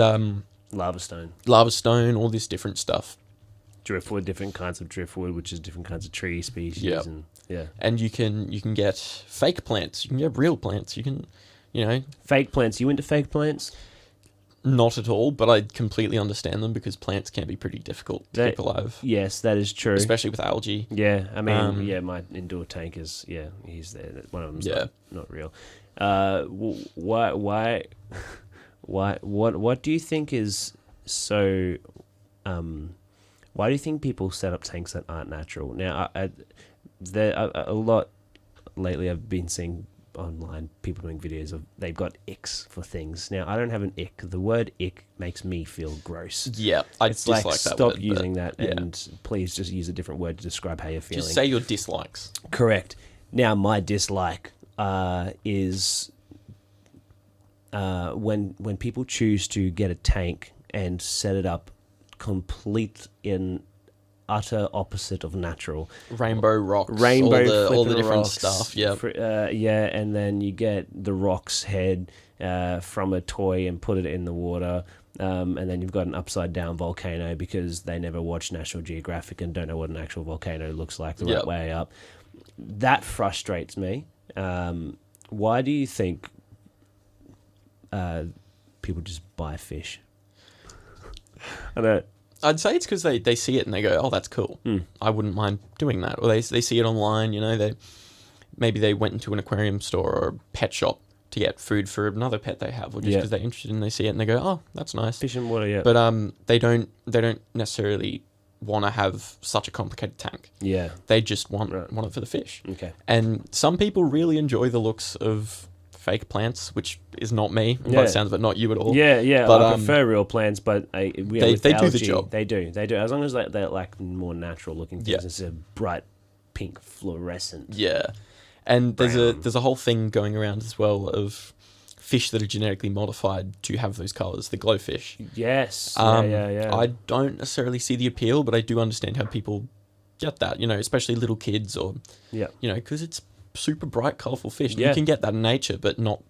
lava stone, all this different stuff. Driftwood, different kinds of driftwood, which is different kinds of tree species. Yep. And you can get fake plants. You can get real plants. You can, fake plants. You into fake plants? Not at all, but I completely understand them, because plants can be pretty difficult to keep alive. Yes, that is true. Especially with algae. Yeah, I mean, my indoor tank is, he's there. One of them's not real. What do you think is so, why do you think people set up tanks that aren't natural? Now, there a lot lately. I've been seeing online people doing videos of they've got icks for things. Now I don't have an ick. The word ick makes me feel gross. Yeah, I It's dislike like that stop word, using that yeah. and please just use a different word to describe how you're feeling. Just say your dislikes. Correct. Now my dislike is when people choose to get a tank and set it up complete in utter opposite of natural. Rainbow rocks. Rainbow all the flipping different rocks, stuff. Yeah. Yeah, and then you get the rock's head from a toy and put it in the water. And then you've got an upside down volcano because they never watched National Geographic and don't know what an actual volcano looks like the right way up. That frustrates me. Why do you think people just buy fish? I know. I'd say it's because they see it and they go, oh, that's cool. I wouldn't mind doing that. Or they see it online, you know, maybe they went into an aquarium store or a pet shop to get food for another pet they have, or just because they're interested and they see it and they go, oh, that's nice. Fish and water, yeah. But they don't necessarily want to have such a complicated tank. Yeah. They just want it for the fish. Okay. And some people really enjoy the looks of fake plants, which is not me by the sounds of it, not you at all. Yeah. But, I prefer real plants, but they do the job. They do. As long as they're like more natural looking things instead of bright pink fluorescent. Yeah. And there's a whole thing going around as well of fish that are genetically modified to have those colours, the glowfish. Yes. Yeah. I don't necessarily see the appeal, but I do understand how people get that, you know, especially little kids or, you know, because it's super bright, colourful fish. You can get that in nature, but not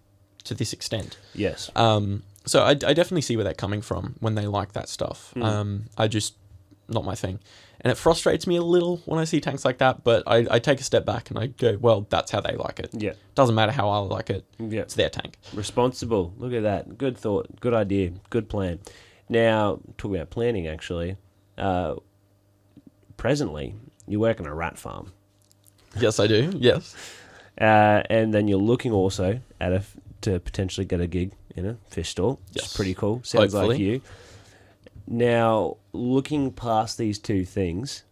to this extent. Yes. So I definitely see where they're coming from when they like that stuff. I just, not my thing. And it frustrates me a little when I see tanks like that, but I take a step back and I go, well, that's how they like it. Yeah. Doesn't matter how I like it. Yeah. It's their tank. Responsible. Look at that. Good thought. Good idea. Good plan. Now, talking about planning, actually, presently, you work on a rat farm. Yes, I do. Yes. And then you're looking also to potentially get a gig in a fish stall. Yes. It's pretty cool. Sounds Hopefully. like you. Now, looking past these two things,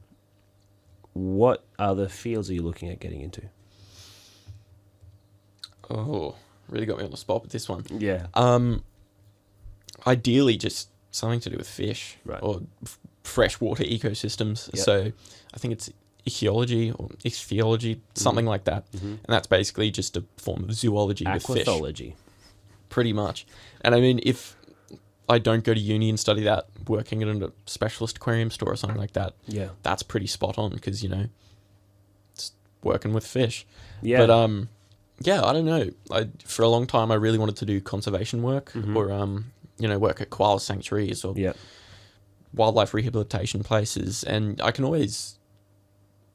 what other fields are you looking at getting into? Oh, really got me on the spot with this one. Yeah. Ideally, just something to do with fish or freshwater ecosystems. Yep. So I think it's ichthyology or ichthyology, something like that. And that's basically just a form of zoology with fish. Aquathology. Pretty much. And I mean, if I don't go to uni and study that, working in a specialist aquarium store or something like that, that's pretty spot on because, you know, it's working with fish. Yeah. But, I don't know. For a long time, I really wanted to do conservation work or, you know, work at koala sanctuaries or wildlife rehabilitation places. And I can always,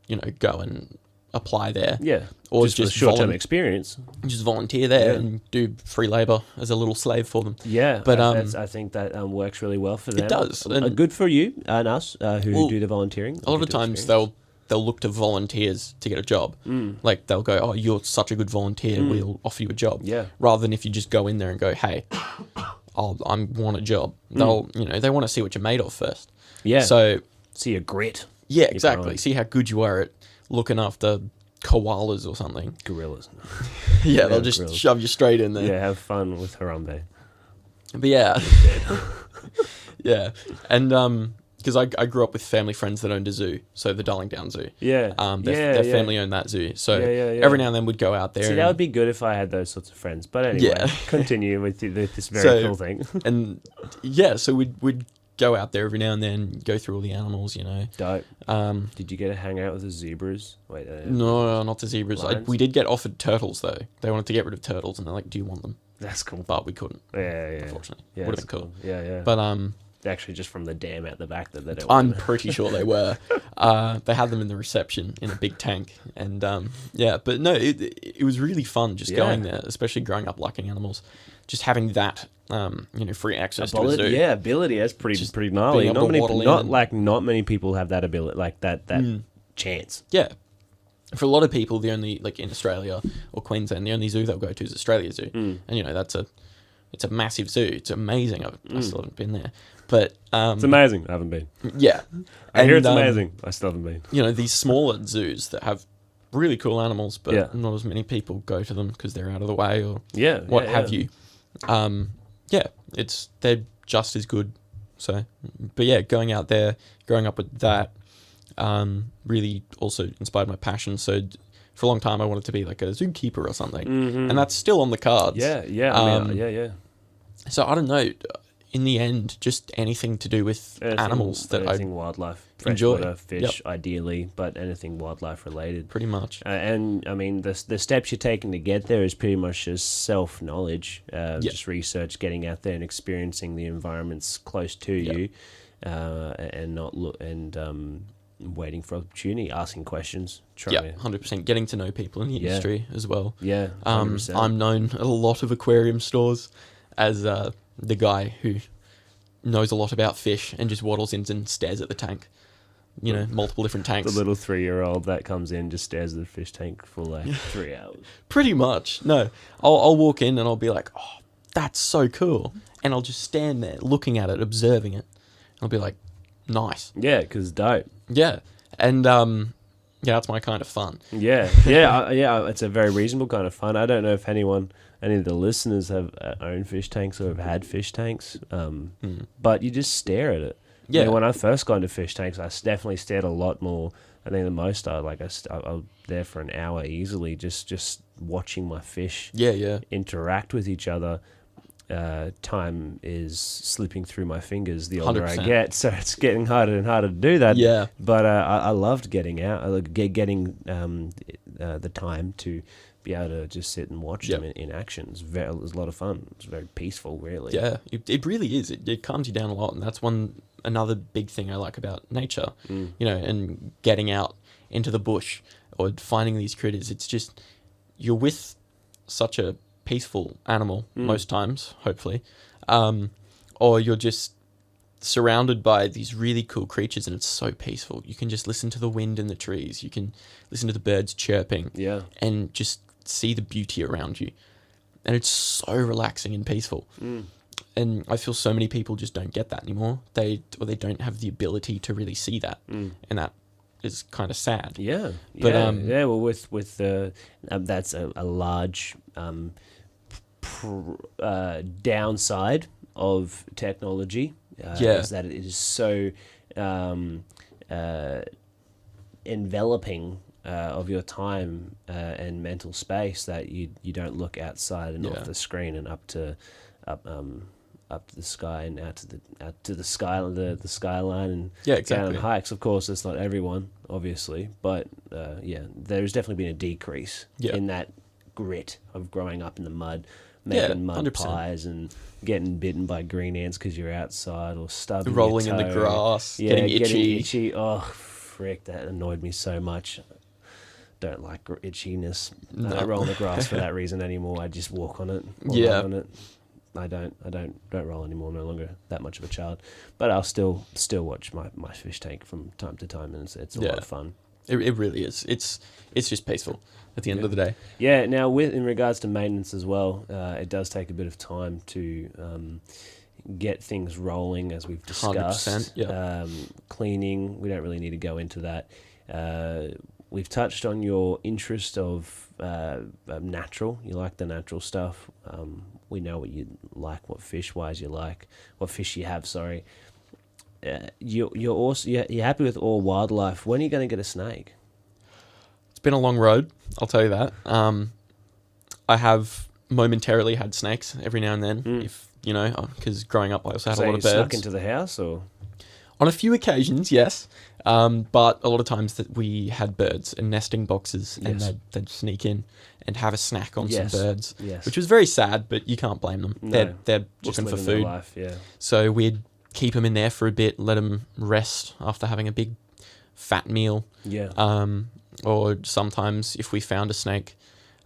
you know, go and apply there. Yeah. Or just short-term experience. Just volunteer there and do free labour as a little slave for them. Yeah. But I think that works really well for them. It does. Good for you and us who do the volunteering. A lot of times they'll look to volunteers to get a job. Like they'll go, oh, you're such a good volunteer, we'll offer you a job. Yeah. Rather than if you just go in there and go, hey, I want a job. They'll, you know, they want to see what you're made of first. Yeah. So see your grit. Yeah, exactly. See how good you are at looking after koalas or something. Gorillas. Yeah, they'll just shove you straight in there. Yeah, have fun with Harambe. But yeah. Yeah. And because I grew up with family friends that owned a zoo, so the Darling Down Zoo. Yeah. Their family owned that zoo. So every now and then we'd go out there. See, that would be good if I had those sorts of friends. But anyway, continue with this very cool thing. And yeah, so we'd go out there every now and then, go through all the animals, you know. Dope. Did you get to hang out with the zebras? Wait, no, not the zebras. We did get offered turtles, though. They wanted to get rid of turtles, and they're like, do you want them? That's cool. But we couldn't. Yeah. Unfortunately. Yeah, would have been cool. Yeah. But actually just from the dam at the back that they don't I'm pretty sure they were. They had them in the reception in a big tank. And but no, it was really fun just going there, especially growing up liking animals. Just having that, you know, free access to a zoo. Yeah, ability. That's pretty gnarly. Not many people have that ability, like that chance. Yeah. For a lot of people, the only, like in Australia or Queensland, the only zoo they'll go to is Australia Zoo. And, you know, it's a massive zoo. It's amazing. I still haven't been there. But it's amazing. I haven't been. Yeah. I hear it's amazing. I still haven't been. You know, these smaller zoos that have really cool animals, but Yeah. not as many people go to them because they're out of the way or Yeah. what have you. They're just as good. So, but yeah, going out there, growing up with that, really also inspired my passion. So for a long time, I wanted to be like a zookeeper or something, and that's still on the cards. Yeah. So I don't know. In the end, just anything to do with animals that I wildlife, enjoy. Freshwater, fish, ideally, but anything wildlife related. Pretty much. And I mean, the steps you're taking to get there is pretty much just self-knowledge, just research, getting out there and experiencing the environments close to you, and not waiting for opportunity, asking questions. 100%. Getting to know people in the industry as well. Yeah, 100%. I'm known at a lot of aquarium stores as the guy who knows a lot about fish and just waddles in and stares at the tank. Multiple different tanks. The little 3-year-old that comes in just stares at the fish tank for like 3 hours. Pretty much. No, I'll walk in and I'll be like, oh, that's so cool. And I'll just stand there looking at it, observing it. I'll be like, nice. Yeah, because dope. Yeah. And that's my kind of fun. Yeah. It's a very reasonable kind of fun. I don't know if any of the listeners have owned fish tanks or have had fish tanks, but you just stare at it. Yeah. When I first got into fish tanks, I definitely stared a lot more. I think the most I was there for an hour easily, just watching my fish interact with each other. Time is slipping through my fingers the older 100%. I get, so it's getting harder and harder to do that. Yeah. But I loved getting out, getting the time to be able to just sit and watch them in action. It was a lot of fun. It was very peaceful, really. Yeah, it really is. It calms you down a lot, and that's another big thing I like about nature. And getting out into the bush or finding these critters. It's just you're with such a peaceful animal most times, hopefully, or you're just surrounded by these really cool creatures, and it's so peaceful. You can just listen to the wind in the trees. You can listen to the birds chirping, and just see the beauty around you, and it's so relaxing and peaceful. And I feel so many people just don't get that anymore. They don't have the ability to really see that, and that is kind of sad. Well, with that's a large downside of technology. Is that it is so enveloping of your time and mental space that you don't look outside and off the screen and up to the sky and out to the skyline and down on hikes. Of course, it's not everyone, obviously, but there's definitely been a decrease in that grit of growing up in the mud, making mud 100%. pies and getting bitten by green ants because you're outside, or stubbing rolling your toe. in the grass, getting itchy. Oh, frick, that annoyed me so much. Don't like itchiness. No. I don't roll in the grass for that reason anymore. I just walk on it. On it. I don't roll anymore. No longer that much of a child, but I'll still watch my fish tank from time to time, and it's a lot of fun. It really is. It's just peaceful at the end of the day. Yeah. Now, in regards to maintenance as well, it does take a bit of time to get things rolling, as we've discussed. 100%. Cleaning, we don't really need to go into that. We've touched on your interest of natural. You like the natural stuff. We know what you like, what fish-wise you like, what fish you have. Sorry. You're also you're happy with all wildlife. When are you going to get a snake? It's been a long road, I'll tell you that. I have momentarily had snakes every now and then, if because growing up I also had a lot of birds. Snuck into the house, or on a few occasions, yes. But a lot of times that we had birds and nesting boxes, and they'd sneak in and have a snack on some birds, which was very sad, but you can't blame them. No, they're looking for food. Life, So we'd keep them in there for a bit, let them rest after having a big fat meal. Or sometimes if we found a snake,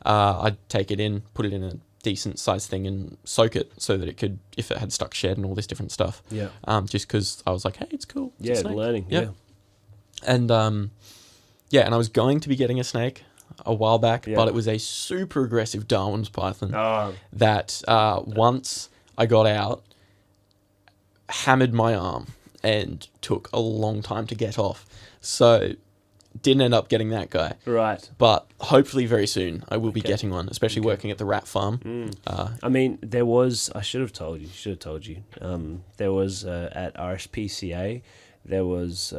I'd take it in, put it in a decent sized thing and soak it so that it could, if it had stuck shed and all this different stuff. Just because I was like, hey, it's cool. It's learning. And and I was going to be getting a snake a while back, but it was a super aggressive Darwin's python that once I got out, hammered my arm and took a long time to get off. So didn't end up getting that guy. Right. But hopefully very soon I will be Okay. getting one, especially working at the rat farm. I mean, there was. I should have told you. There was at RSPCA. There was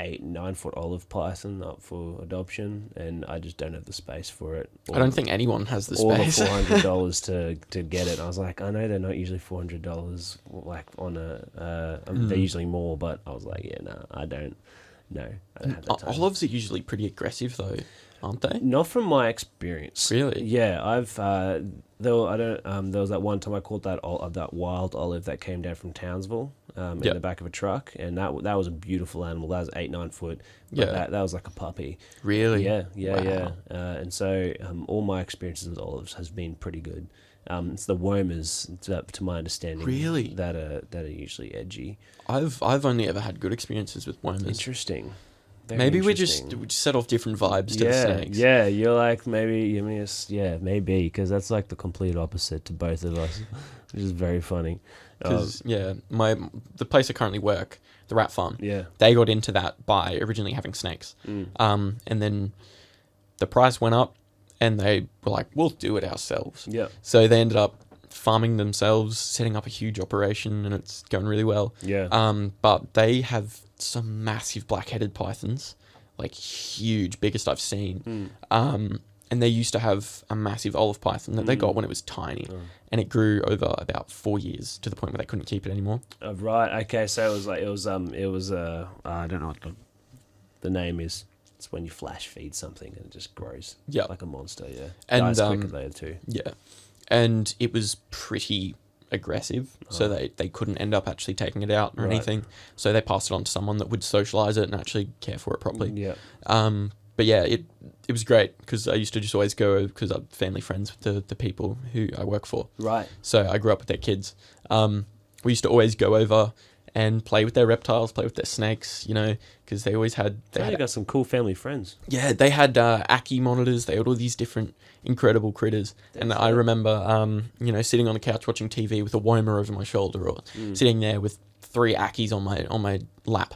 8-9 foot olive python up for adoption, and I just don't have the space for it. I don't think anyone has the Or space. the $400 to get it. I was like, I know they're not usually $400 like on they're usually more, but I was like, yeah, no, I don't. No, I don't have that time. Olives are usually pretty aggressive though, aren't they? Not from my experience. Really? Yeah, I've there was that one time I caught that wild olive that came down from Townsville in the back of a truck, and that was a beautiful animal. That was 8-9 foot. But that was like a puppy. Really? Yeah. Wow. And so all my experiences with olives has been pretty good. It's the wormers, to my understanding, Really? that are usually edgy. I've only ever had good experiences with wormers. Interesting. Very Maybe we interesting. just set off different vibes to the snakes. Yeah, you're like, maybe, maybe, because that's like the complete opposite to both of us, which is very funny. Because, the place I currently work, the rat farm, Yeah. they got into that by originally having snakes. And then the price went up, and they were like, we'll do it ourselves. Yeah. So they ended up farming themselves, setting up a huge operation, and it's going really well. Yeah. But they have some massive black-headed pythons, like huge, biggest I've seen. And they used to have a massive olive python that they got when it was tiny, and it grew over about 4 years to the point where they couldn't keep it anymore. Right. Okay. So it was I don't know what the name is. It's when you flash feed something and it just grows. Yeah. Like a monster. Yeah. And, dies quicker later too. Yeah. And it was pretty aggressive, so they couldn't end up actually taking it out or anything. So they passed it on to someone that would socialize it and actually care for it properly. Yeah. But yeah, it was great because I used to just always go because I'm family friends with the people who I work for. Right. So I grew up with their kids. We used to always go over and play with their reptiles, play with their snakes, because they always had... They got some cool family friends. Yeah, they had Aki monitors. They had all these different incredible critters. And I remember, sitting on the couch watching TV with a wormer over my shoulder, or sitting there with 3 Akis on my lap.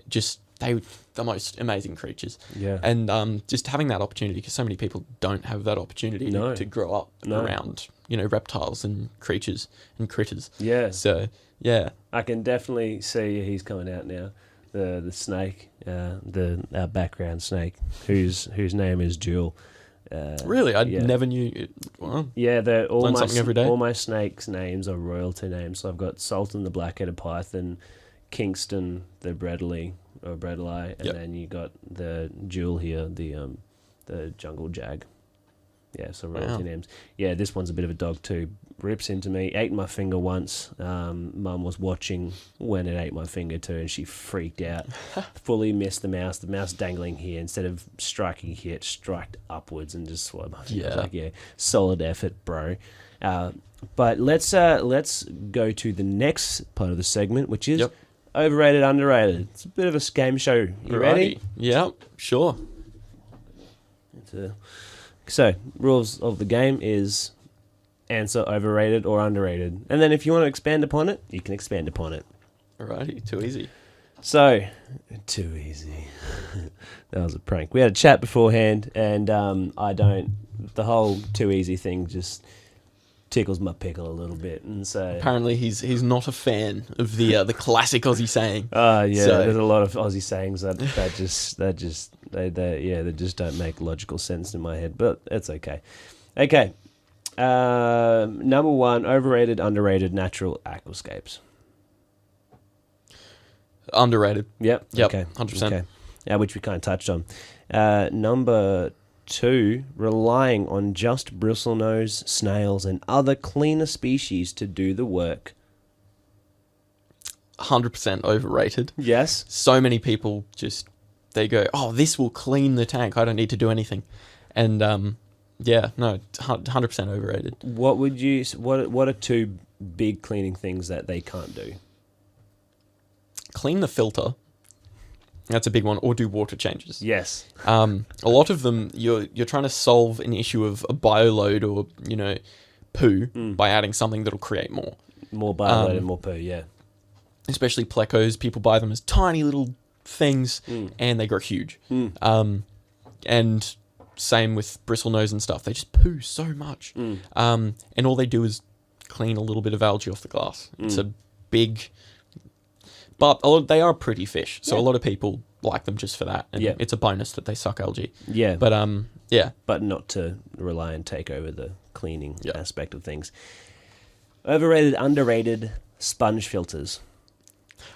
Just, they were the most amazing creatures. Yeah. And just having that opportunity, because so many people don't have that opportunity to grow up around, reptiles and creatures and critters. Yeah. So, yeah. I can definitely see he's coming out now. The snake, our background snake, whose name is Jewel. Really, I never knew. Well, yeah, learn something every day. All my snakes' names are royalty names. So I've got Sultan the black-headed python, Kingston the Bredli, and then you got the Jewel here, the jungle jag. Yeah, so royalty names. Yeah, this one's a bit of a dog too. Rips into me, ate my finger once. Mum was watching when it ate my finger too, and she freaked out. Fully missed the mouse. The mouse dangling here. Instead of striking here, it struck upwards and just swallowed my finger. I was like, solid effort, bro. But let's go to the next part of the segment, which is overrated, underrated. It's a bit of a game show. You ready? Yeah, sure. So, rules of the game is answer overrated or underrated. And then if you want to expand upon it, you can expand upon it. Alrighty, too easy. So, too easy. That was a prank. We had a chat beforehand, and the whole too easy thing just tickles my pickle a little bit. And so apparently he's not a fan of the classic Aussie saying. There's a lot of Aussie sayings that just don't make logical sense in my head, but it's okay. Okay. Number 1, overrated, underrated natural aquascapes. Underrated. Yep. Okay. 100%. Okay. Which we kind of touched on. Number 2, relying on just bristlenose, snails, and other cleaner species to do the work. 100% overrated. Yes. So many people they go, oh, this will clean the tank. I don't need to do anything. And 100% overrated. What are 2 big cleaning things that they can't do? Clean the filter. That's a big one. Or do water changes. Yes. A lot of them, you're trying to solve an issue of a bioload or, poo by adding something that'll create more. More bioload and more poo, yeah. Especially plecos. People buy them as tiny little things, and they grow huge. And same with bristlenose and stuff. They just poo so much. And all they do is clean a little bit of algae off the glass. It's a big... But they are pretty fish, so a lot of people like them just for that. And it's a bonus that they suck algae. Yeah. But, But not to rely and take over the cleaning aspect of things. Overrated, underrated sponge filters.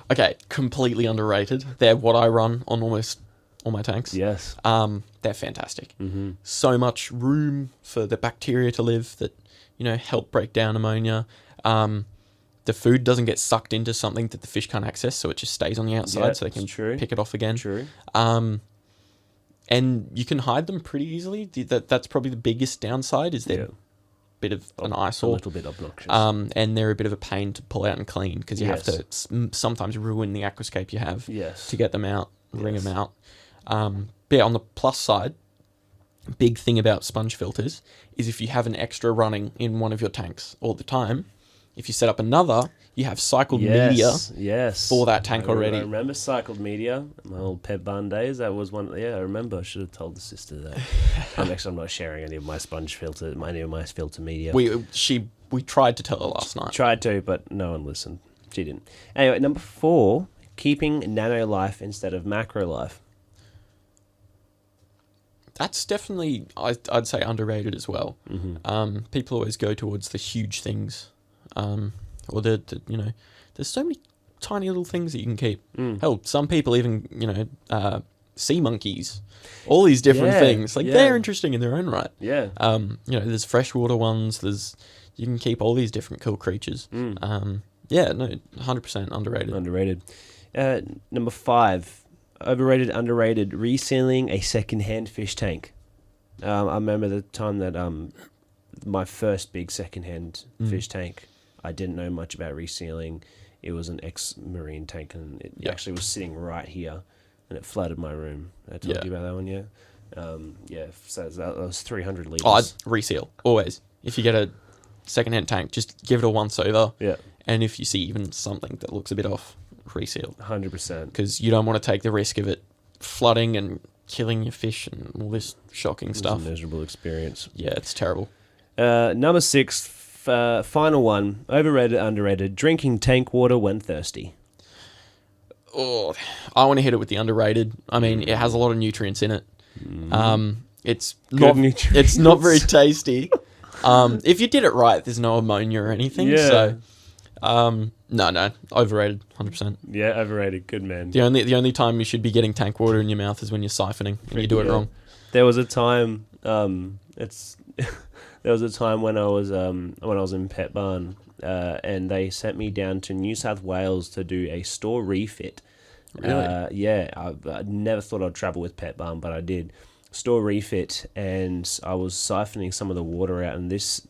Okay, completely underrated. They're what I run on almost all my tanks. Yes. They're fantastic. So much room for the bacteria to live that, help break down ammonia. The food doesn't get sucked into something that the fish can't access, so it just stays on the outside so they can pick it off again. True. And you can hide them pretty easily. That's probably the biggest downside is they're a bit of an eyesore. A little bit obnoxious. And they're a bit of a pain to pull out and clean because you have to sometimes ruin the aquascape you have to get them out, wring them out. But yeah, on the plus side, big thing about sponge filters is if you have an extra running in one of your tanks all the time, if you set up another, you have cycled media for that tank already. I remember cycled media, my old pet barn days. That was one. Yeah, I remember. I should have told the sister that. I'm not sharing any of my filter media. We tried to tell her last night. Tried to, but no one listened. She didn't. Anyway, number 4, keeping nano life instead of macro life. That's definitely, I'd say, underrated as well. People always go towards the huge things. Or there's so many tiny little things that you can keep. Hell, some people even, sea monkeys, all these different things. They're interesting in their own right. Yeah. There's freshwater ones. You can keep all these different cool creatures. 100% underrated. Underrated. Number 5, overrated, underrated, resealing a second-hand fish tank. I remember the time that my first big second-hand fish tank, I didn't know much about resealing. It was an ex-marine tank, and it actually was sitting right here, and it flooded my room. I told you about that one, so that was 300 litres. I'd reseal, always. If you get a second-hand tank, just give it a once-over. Yeah. And if you see even something that looks a bit off, reseal. 100%. Because you don't want to take the risk of it flooding and killing your fish and all this shocking stuff. It's a miserable experience. Yeah, it's terrible. Number 6, final one, overrated, underrated, drinking tank water when thirsty. Oh, I want to hit it with the underrated. I mean, it has a lot of nutrients in it. It's not very tasty. If you did it right, there's no ammonia or anything. Yeah. So, no, overrated, 100%. Yeah, overrated. Good man. The only time you should be getting tank water in your mouth is when you're siphoning and you do it wrong. There was a time. There was a time when I was in Pet Barn, and they sent me down to New South Wales to do a store refit. Really? I never thought I'd travel with Pet Barn, but I did. Store refit, and I was siphoning some of the water out, and this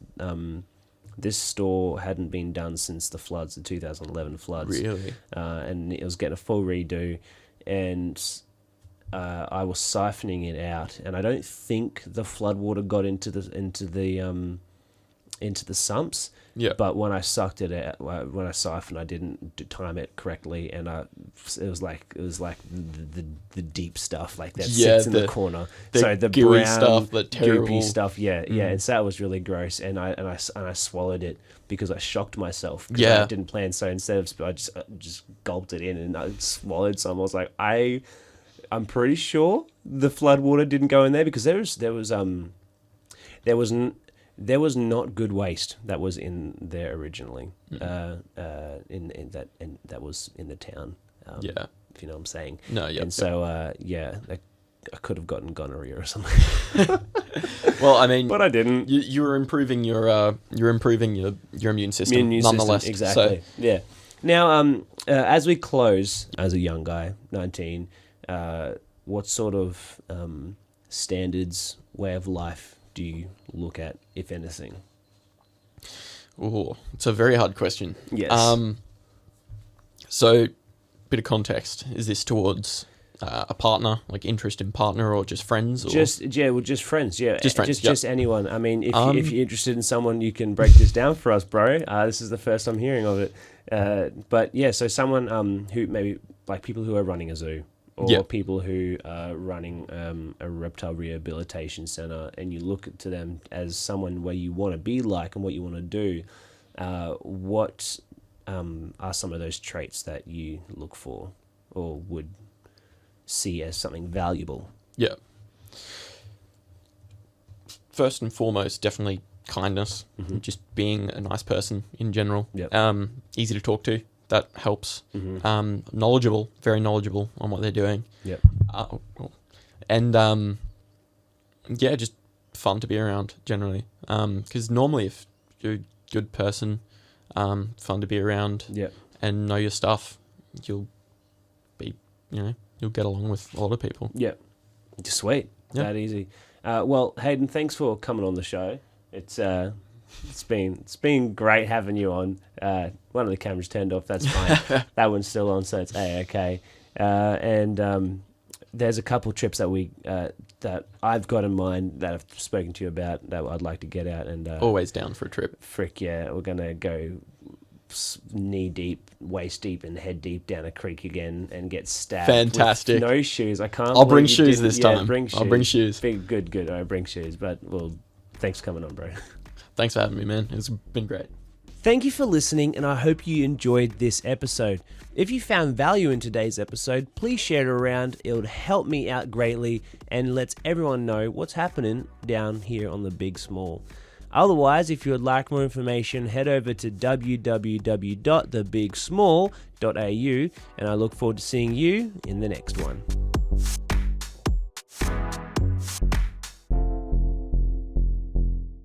store hadn't been done since the floods, the 2011 floods. Really? And it was getting a full redo, and I was siphoning it out, and I don't think the floodwater got into the sumps. Yeah. But when I sucked it out, when I siphoned, I didn't time it correctly, and it was like the deep stuff like that sits in the corner. So the gooey brown stuff, the terrible goopy stuff, and so that was really gross. And I swallowed it because I shocked myself. I didn't plan. So instead of I just gulped it in and I swallowed some. I was like, I'm pretty sure the floodwater didn't go in there because there was not good waste that was in there originally. That was in the town. If you know what I'm saying. No, yeah. And so I could have gotten gonorrhea or something. Well, I mean, but I didn't. You were improving your immune system nonetheless. Exactly. So. Yeah. Now, as we close, as a young guy, 19, what sort of standards, way of life do you look at, if anything? Oh, it's a very hard question. Yes. So, bit of context. Is this towards a partner, like interest in partner, or just friends? Or? Just friends. Yeah, just friends. Just anyone. I mean, if you're interested in someone, you can break this down for us, bro. This is the first I'm hearing of it. But yeah, so someone who maybe like people who are running a zoo. or people who are running a reptile rehabilitation center, and you look to them as someone where you want to be like and what you want to do, what are some of those traits that you look for or would see as something valuable? Yeah. First and foremost, definitely kindness, just being a nice person in general. Yep. Easy to talk to. That helps. Knowledgeable, very knowledgeable on what they're doing. Yep. And just fun to be around generally. Because normally, if you're a good person, fun to be around, and know your stuff, you'll be, you'll get along with a lot of people. Yep. Sweet. Yep. That easy. Well, Hayden, thanks for coming on the show. It's been great having you on. One of the cameras turned off. That's fine. That one's still on, so it's okay. And there's a couple trips that I've got in mind that I've spoken to you about that I'd like to get out. And always down for a trip. Frick yeah, we're gonna go knee deep, waist deep, and head deep down a creek again and get stabbed. Fantastic. With no shoes. I can't. I'll bring shoes this time. Bring shoes. I'll bring shoes. Good. I bring shoes. But thanks for coming on, bro. Thanks for having me, man. It's been great. Thank you for listening, and I hope you enjoyed this episode. If you found value in today's episode, please share it around. It would help me out greatly and lets everyone know what's happening down here on the Big Small. Otherwise, if you would like more information, head over to www.thebigsmall.au, and I look forward to seeing you in the next one.